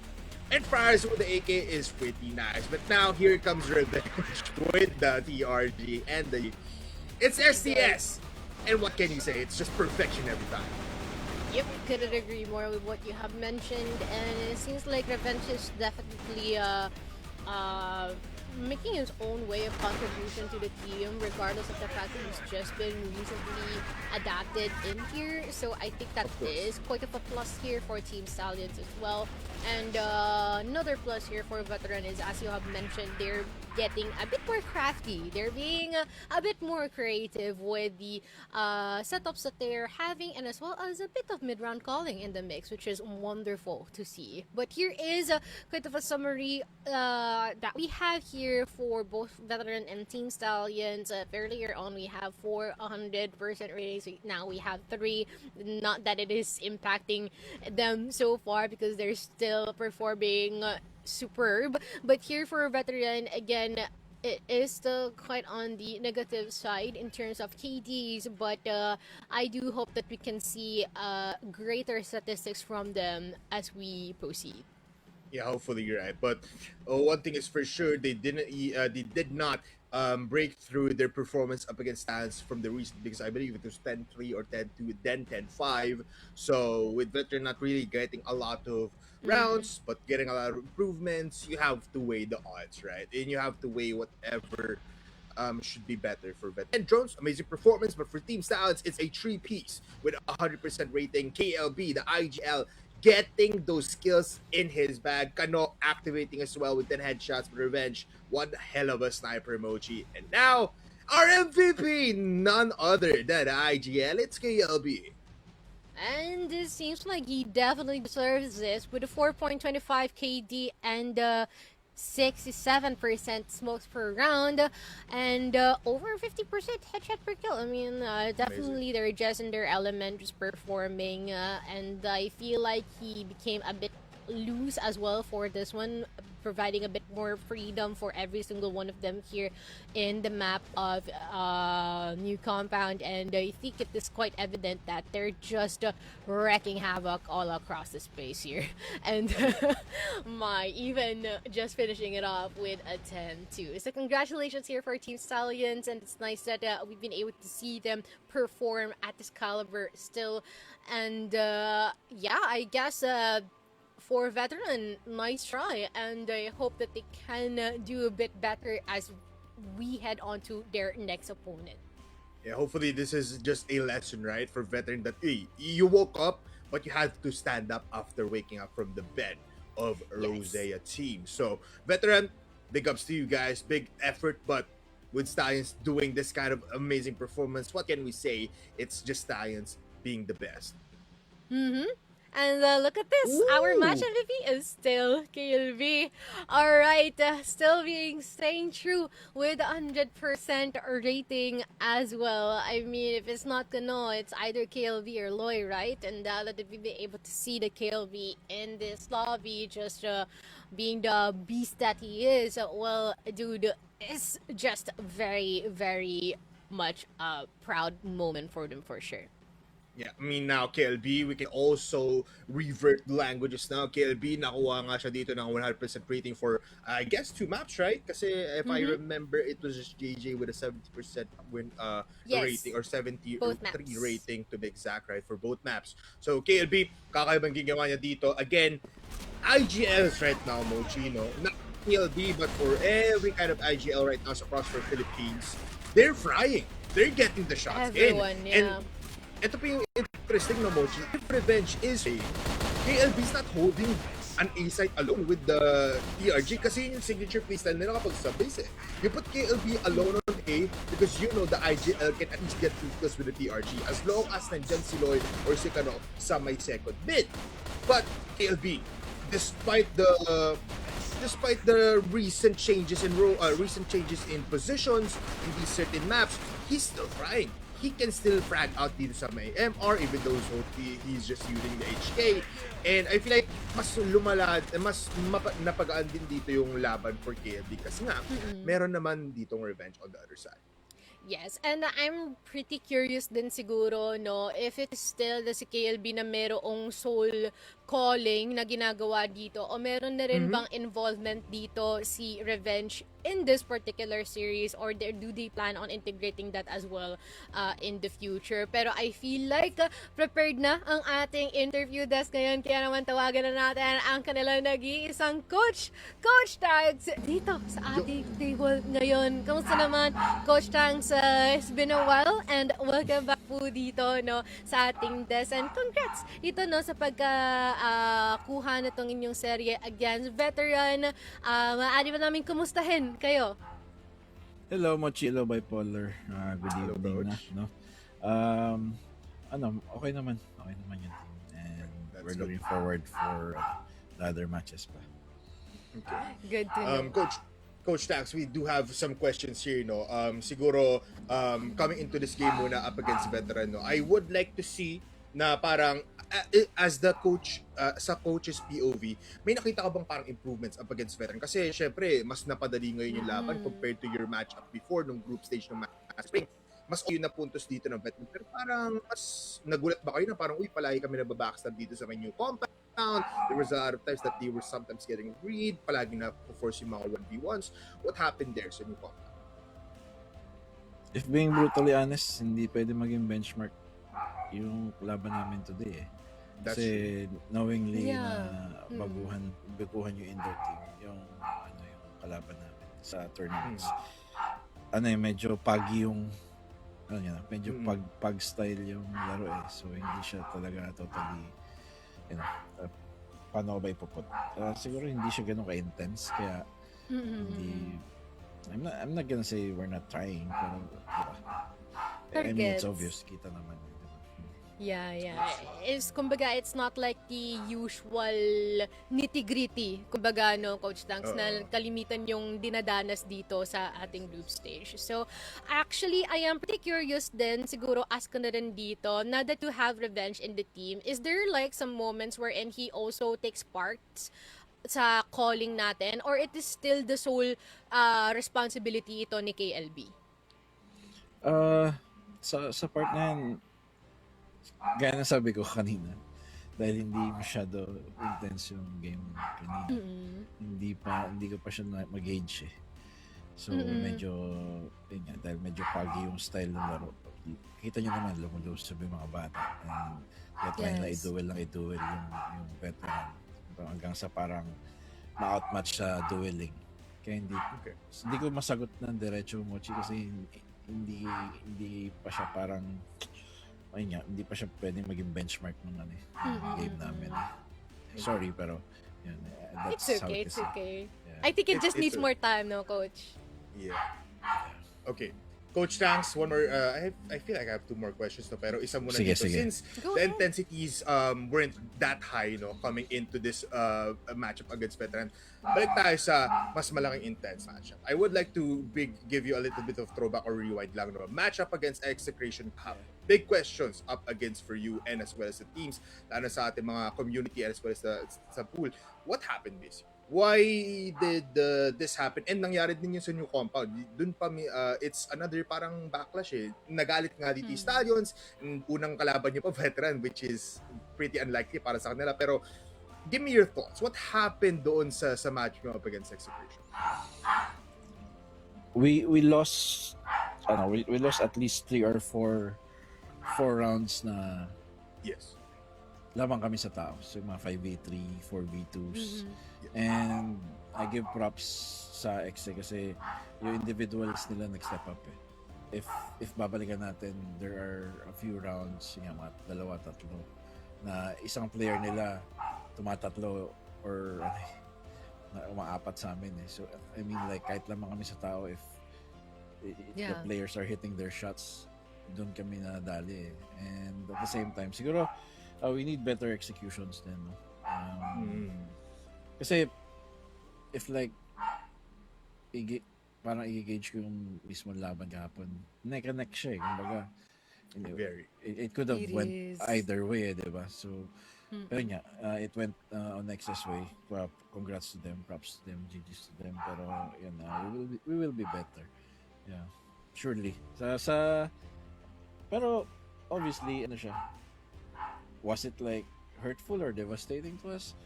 And Friars with the AK is pretty nice. But now here comes Revenge with the TRG and the... It's STS! And what can you say? It's just perfection every time. Yep, couldn't agree more with what you have mentioned. And it seems like Revenge is definitely making his own way of contribution to the team, regardless of the fact that he's just been recently adapted in here. So I think that is quite of a plus here for Team Stallions as well. And another plus here for Veteran is, as you have mentioned, they're getting a bit more crafty. They're being a bit more creative with the setups that they're having, and as well as a bit of mid-round calling in the mix, which is wonderful to see. But here is quite of a summary that we have here for both Veteran and Team Stallions. Earlier on, we have 400% ratings. Now we have 3. Not that it is impacting them so far because they're still performing superb, but here for a Veteran, again, it is still quite on the negative side in terms of KDs, but I do hope that we can see greater statistics from them as we proceed. Yeah, hopefully you're right. But one thing is for sure, they did not break through their performance up against Stallions from the recent, because I believe it was 10-3 or 10-2, then 10-5. So with Veteran not really getting a lot of rounds, but getting a lot of improvements, you have to weigh the odds, right? And you have to weigh whatever should be better for Veteran. And Drones, amazing performance, but for Team Stallions, it's a 3-piece with 100% rating. KLB, the IGL, getting those skills in his bag. Kano activating as well with 10 headshots for Revenge. One hell of a sniper emoji. And now, our MVP, none other than IGL, it's KLB. And it seems like he definitely deserves this with a 4.25 KD and 67% smokes per round and over 50% headshot per kill. I mean, definitely they're just in their element, just performing, and I feel like he became a bit loose as well for this one, providing a bit more freedom for every single one of them here in the map of New Compound, and I think it is quite evident that they're just wrecking havoc all across the space here. And even just finishing it off with a 10-2. So congratulations here for Team Stallions, and it's nice that we've been able to see them perform at this caliber still. And yeah, I guess for Veteran, nice try, and I hope that they can do a bit better as we head on to their next opponent. Yeah, hopefully this is just a lesson, right, for Veteran that you woke up, but you had to stand up after waking up from the bed of Rosea team. So Veteran, big ups to you guys, big effort, but with Stallions doing this kind of amazing performance, what can we say? It's just Stallions being the best. Mm-hmm. And look at this. Our match Ooh. MVP is still KLB. Alright, still staying true with 100% rating as well. I mean, if it's not Kano, it's either KLB or Loy, right? And that we've been able to see the KLB in this lobby just being the beast that he is. Well, dude, it's just very, very much a proud moment for them for sure. Yeah, I mean now KLB, we can also revert languages now. KLB, nakuha nga siya dito ng 100% rating for, I guess, 2 maps, right? Kasi if I remember, it was just JJ with a 70% win Yes. rating, or 73 Both maps. rating to be exact, right? For both maps. So KLB, kakaibang ginawa niya dito. Again, IGLs right now, Mochi, no? Not KLB, but for every kind of IGL right now across for Philippines, they're frying. They're getting the shots Everyone, in. yeah. And ito pa yung interesting na Mochi. If Revenge is a KLB's not holding an A site alone with the TRG kasi yun yung signature playstyle nila kapag sa base eh. You put KLB alone on A because you know the IGL can at least get through with the TRG as long as nandyan si Loy or si Kano sa may second mid. But KLB, despite the recent changes in positions in these certain maps, he's still trying. He can still frag out dito sa may MR even though he's just using the HK. And I feel like mas lumalad, napagaan din dito yung laban for KLB kasi nga meron naman ditong Revenge on the other side. Yes, and I'm pretty curious din siguro, no, if it is still the si KLB na merong soul calling na ginagawa dito o meron na rin bang involvement dito si Revenge in this particular series, or do they plan on integrating that as well in the future? Pero I feel like prepared na ang ating interview desk ngayon, kaya naman tawagan na natin ang kanilang nag-iisang coach, Coach TANKZ, dito sa ating table ngayon. Kamusta naman, Coach TANKZ? It's been a while and welcome back po dito, no, sa ating desk, and congrats dito, no, sa kuha na tong inyong serye against veteran. Maaari ba namin kumustahin kayo? Hello, Mochilo Bipolar. Good Hello, evening na, Coach. no? Okay naman yung team. And we're looking forward for the other matches pa. Good to know. Coach TANKZ, we do have some questions here, no. Siguro coming into this game muna up against veteran, no. I would like to see na parang as the coach, sa coach's POV, may nakita ka bang parang improvements up against veteran? Kasi syempre, mas napadali ngayon yung laban compared to your matchup before nung group stage ng match. Mas yun na puntos dito ng veteran. Pero parang mas nagulat ba kayo na parang, uy, palagi kami nababackstab dito sa may new compound. There was a lot of times that they were sometimes getting read, palagi na force yung mga 1v1s. What happened there sa new compound? If being brutally honest, hindi pwede maging benchmark yung laban namin today eh. That's Kasi knowingly Yeah. na baguhan yung indoor team, yung kalaban namin sa tournaments. Medyo pagi yung medyo pag style yung laro eh. So hindi siya talaga totally paano ko ba ipuput? Siguro hindi siya ganun ka-intense kaya hindi I'm not gonna say we're not trying pero I mean it's Targets. obvious kita naman. Yeah. Kumbaga, it's not like the usual nitty-gritty, kumbaga, no, Coach TANKZ, na kalimitan yung dinadanas dito sa ating group stage. So, actually, I am pretty curious din, siguro ask ko na rin dito, now that you have Revenge in the team, is there like some moments wherein he also takes parts sa calling natin, or it is still the sole responsibility ito ni KLB? Sa part na yan, gaya na sabi ko kanina, dahil hindi masyado intense yung game kanina. Hindi ko pa siya mag-gauge eh. So medyo, yun nga, dahil medyo pagi yung style ng laro. Kita nyo naman, lumulusog yung mga bata. And kaya trying na i-duel yung veteran. Hanggang sa parang ma-outmatch sa dueling. Kaya hindi ko masagot ng diretso, Mochi, kasi hindi pa siya parang hindi pa siya pwedeng maging benchmark ng game namin. Sorry, pero yun, that's It's how okay, it is. it's okay. Yeah. I think it just It's needs more time, no, Coach? Yeah. Okay. Coach Tanks, one more. I feel like I have two more questions, no? Pero isa muna Sige, dito. sige. Since Go the ahead. intensities weren't that high, no, coming into this matchup against veteran, balik tayo sa mas malaking intense matchup. I would like to give you a little bit of throwback or rewind lang, no? Matchup against Execration Cup. Big questions up against for you and as well as the teams, lalo sa ating mga community and as well as sa pool. What happened this year? Why did this happen? And nangyari din yun sa new compound. Dun pa it's another parang backlash eh. Nagalit nga dito yung Stallions. Unang kalaban nyo pa veteran, which is pretty unlikely para sa kanila. Pero give me your thoughts. What happened doon sa match nyo up against Execution? We lost we lost at least 3 or 4 rounds na Yes. lamang kami sa tao. So mga 5v3, 4v2s. And I give props sa Exe kasi yung individuals nila nag-step up eh. If babalikan natin, there are a few rounds, yung mga 2-3 na isang player nila tumatatlo or na umaapat sa amin eh. So I mean like kahit lamang kami sa tao, if the players are hitting their shots, doon kami nadali eh. And at the same time, siguro we need better executions din, no? Kasi if like parang i-gauge ko yung mismo laban kahapon, neck and neck siya eh. Kumbaga, Very. it could have It went is. either way, di ba? So, pero nga, it went on excess way. Congrats to them, props to them, GG's to them. Pero, yun we will be better. Yeah, surely. Pero, obviously, ano siya, was it like hurtful or devastating to us?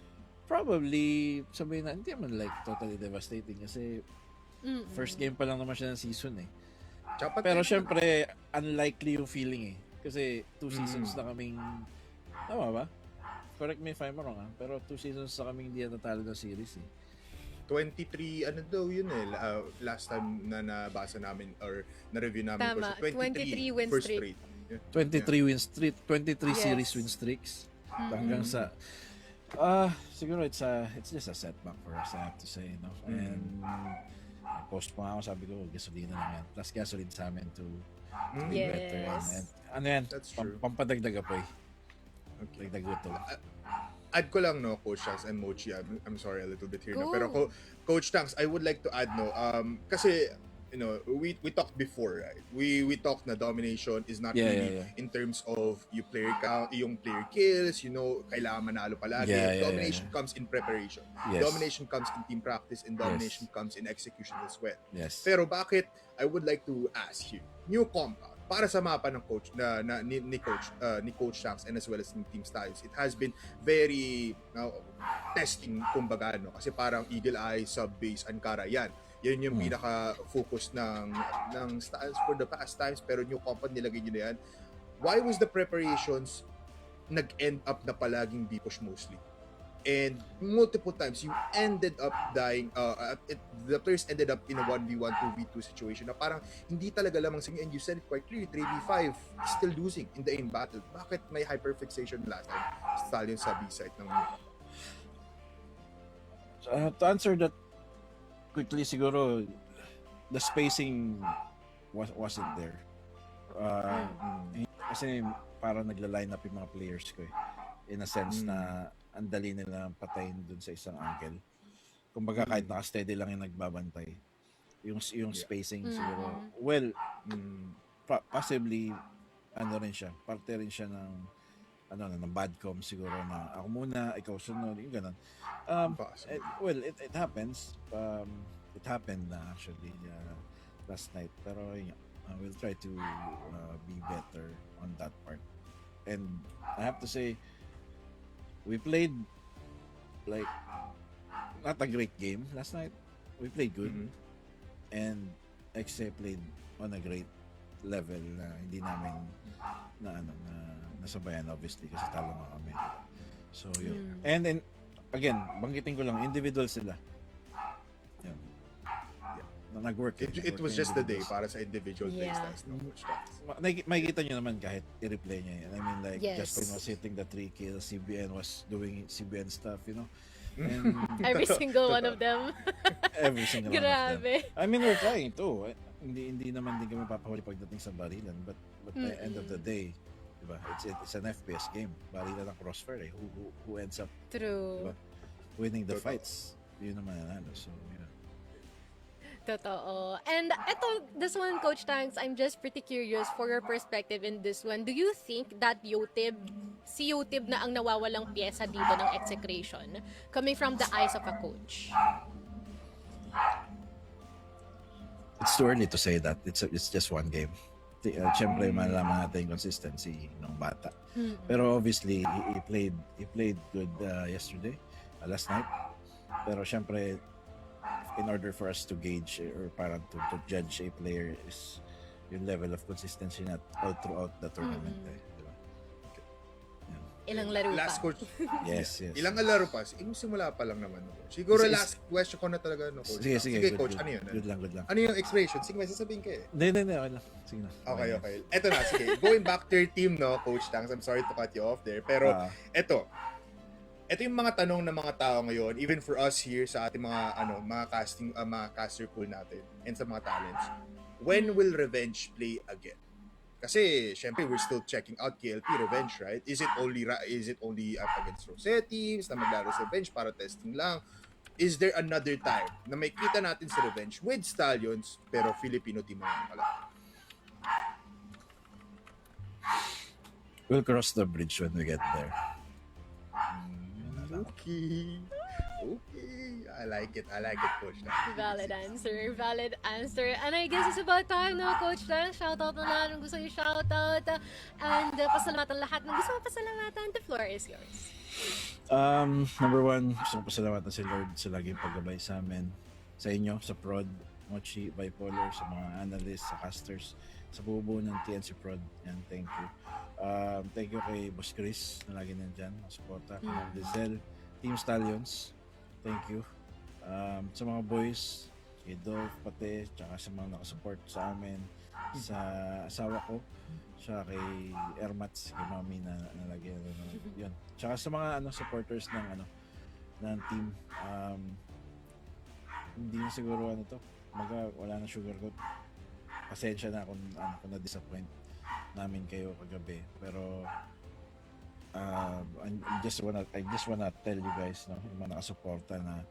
Probably, sabihin na, hindi naman like totally devastating kasi first game pa lang naman siya ng season eh. Pero syempre, unlikely yung feeling eh. Kasi 2 seasons na kaming, tama ba? Correct me if I'm wrong ha? Pero 2 seasons na kaming hindi natalo ng series eh. 23, ano daw yun eh, last time na nabasa namin or na-review namin. Tama, 23 win first streak. straight. Yeah. 23 win streak, 23 Yes. series win streaks. Hanggang sa siguro it's just a setback for us, I have to say, no? And post pa nga ako, sabi ko, gasolina lang yan. Plus gasoline sa amin to be Yes. better. And ano yan, That's true. pampadagdag po eh. Okay. Dagdag ito. Add ko lang, no, Coach Tanks and Mochi. I'm sorry a little bit here, no? Go. Pero Coach Tanks, I would like to add, no, kasi you know, we talked before, right? We talked na domination is not really in terms of yung player count, yung player kills, you know, kailangan manalo palagi. Domination comes in preparation. Yes. Domination comes in team practice and domination comes in execution as well. Yes. Pero bakit, I would like to ask you, new compound, para sa mapa ng coach ni Coach Tanks and as well as ng Team Stallions, it has been very testing kumbaga, no? Kasi parang Eagle Eye, Sub-Base, Ankara, yan yung pinaka-focus ng Stallions for the past times, pero new compound nilagay nyo na yan. Why was the preparations nag-end up na palaging B-push mostly? And multiple times, you ended up dying, the players ended up in a 1v1, 2v2 situation na parang hindi talaga lamang sa inyo, and you said it quite clearly, 3v5, still losing in the aim battle. Bakit may hyperfixation last time? Stallions sa B-side ng To answer that quickly, siguro the spacing wasn't there. Kasi parang nagla-line up yung mga players ko eh. In a sense na ang dali nila patayin dun sa isang angle. Kumbaga kahit naka-steady lang yung nagbabantay. Yung spacing siguro. Well, possibly ano rin siya, parte rin siya ng ng bad com siguro na ako muna, ikaw sunod, yung ganun. It happens. It happened actually last night. Pero we'll try to be better on that part. And I have to say, we played like not a great game last night. We played good. And Exe played on a great level na hindi namin na nasabayan obviously kasi talo nga kami. So yun. And then again, banggitin ko lang, individual sila. Yun. Na nag-work. It was just the day para sa individual playstyles ng Coach Tanks. Makikita nyo naman kahit i-replay niya yan. I mean like, Yes. Justin was hitting the 3 kills, CBN was doing CBN stuff, you know? And Every single one of them. every single one of them. Grabe. I mean, we're trying too. hindi naman din kami papahuli pagdating sa barilan, but the end of the day, diba? It's an FPS game. Barilan ng CROSSFIRE eh. Who ends up True. diba, winning the fights? Yun naman nanalo. So, yeah. Totoo. And this one, Coach Tanks, I'm just pretty curious for your perspective in this one. Do you think that si Yotib na ang nawawalang pyesa dito ng execration coming from the eyes of a coach? It's too early to say that. It's just one game. Siyempre, malalaman natin yung consistency ng bata. Pero obviously, he played good yesterday, last night. Pero siyempre, in order for us to gauge or parang to judge a player is yung level of consistency na all throughout the tournament. Diba? Ilang laro pa? Last coach. Yes. Ilang laro pa? Simula pa lang naman. Siguro last question ko na talaga. No, coach. Sige, coach. Good, ano yun? Good lang. Ano yung expiration? Sige, may sasabihin ka eh. Hindi. Okay lang. Sige na. Okay. Eto na, sige. Going back to your team, no, Coach Tanks. I'm sorry to cut you off there. Pero, ito yung mga tanong ng mga tao ngayon, even for us here sa ating mga caster pool natin and sa mga talents. When will revenge play again? Kasi syempre we're still checking out KLP revenge, right? Is it only up against Rosette teams na maglaro sa revenge para testing lang? Is there another time na may kita natin sa revenge with Stallions pero Filipino team naman pala? We'll cross the bridge when we get there. Okay. I like it, Coach. Valid answer. And I guess it's about time now, Coach Tanks. Shoutout na lahat ng gusto yung shoutout. And pasalamatan lahat ng gusto mo pasalamatan. The floor is yours. Number one, gusto ko pasalamatan si Lord sa laging paggabay sa amin. Sa inyo, sa Prod, Mochi, Bipolar, sa mga analysts, sa casters, sa bubuo ng TNC Prod. And thank you. Thank you kay Boss Chris na lagi nandyan, suporta, kay Ma'am Lizelle, Team Stallions, thank you. Sa mga boys, kay Dolph, pati, tsaka sa mga nakasupport sa amin, sa asawa ko, tsaka kay Ermats, kay Mami na lagi yun. Tsaka sa mga supporters ng team, hindi na siguro wala na sugarcoat. Pasensya na kung na-disappoint namin kayo kagabi, pero I just wanna tell you guys, yung mga nakasuporta na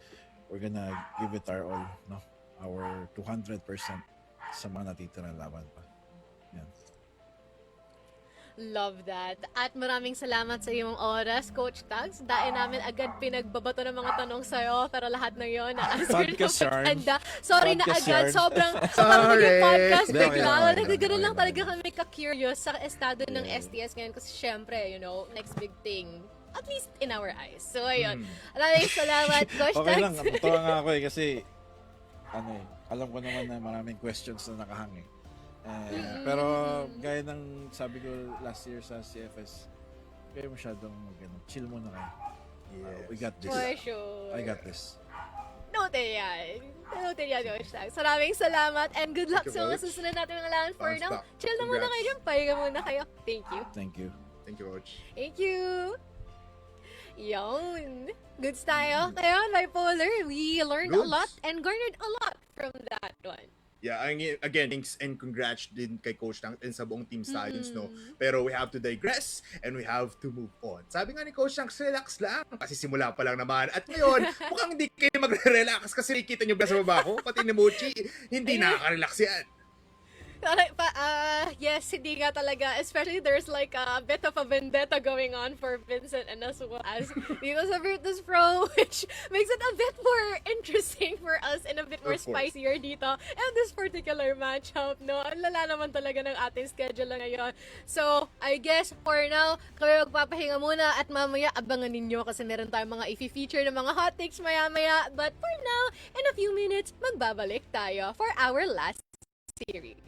we're gonna give it our all, our 200% sa mga natitirang laban pa. Yan. Love that. At maraming salamat sa iyong oras, Coach Tanks. Dahil namin agad pinagbabato ng mga tanong sa'yo, pero lahat na yon na-answer Podcast na yarn. maganda. Sorry na Podcast agad. yarn. Sobrang Sorry. podcast Hindi, bigla. okay. Nagkagano'n lang talaga kami ka-curious sa estado ng STS ngayon kasi syempre, next big thing. At least in our eyes. So, ayun. Maraming salamat, Coach Okay lang, Tanks. natutuwa nga ako kasi alam ko naman na maraming questions na nakahang pero gaya ng sabi ko last year sa CFS, kayo masyadong chill muna kayo. We got this. For sure. I got this. Noted yan, Coach Tanks. Maraming salamat and good luck Thank you, sa mga Coach. susunod natin mga laban. For Bounce now, back. chill na muna Congrats. kayo dyan. Pahinga muna kayo. Thank you. Thank you. Thank you, Coach. Thank you. Yun. Goods tayo. Ngayon, Bipolar, we learned a Goods. lot and garnered a lot from that one. Yeah, again, thanks and congrats din kay Coach Tanks and sa buong Team Stallions, no? Pero we have to digress and we have to move on. Sabi nga ni Coach Tanks, relax lang. Kasi simula pa lang naman. At ngayon, mukhang hindi kayo magre-relax kasi nakikita nyo ba sa baba ko? Pati ni Mochi, hindi nakaka-relax yan. Yes, hindi nga talaga. Especially there's like a bit of a vendetta going on for Vincent and as well as dito sa Virtus Pro, which makes it a bit more interesting for us and a bit more Of course. spicier dito. And this particular matchup, no? Ang lala naman talaga ng ating schedule na ngayon. So, I guess for now, kayo magpapahinga muna at mamaya abangan ninyo kasi meron tayong mga i-feature na mga hot takes maya-maya. But for now, in a few minutes, magbabalik tayo for our last series.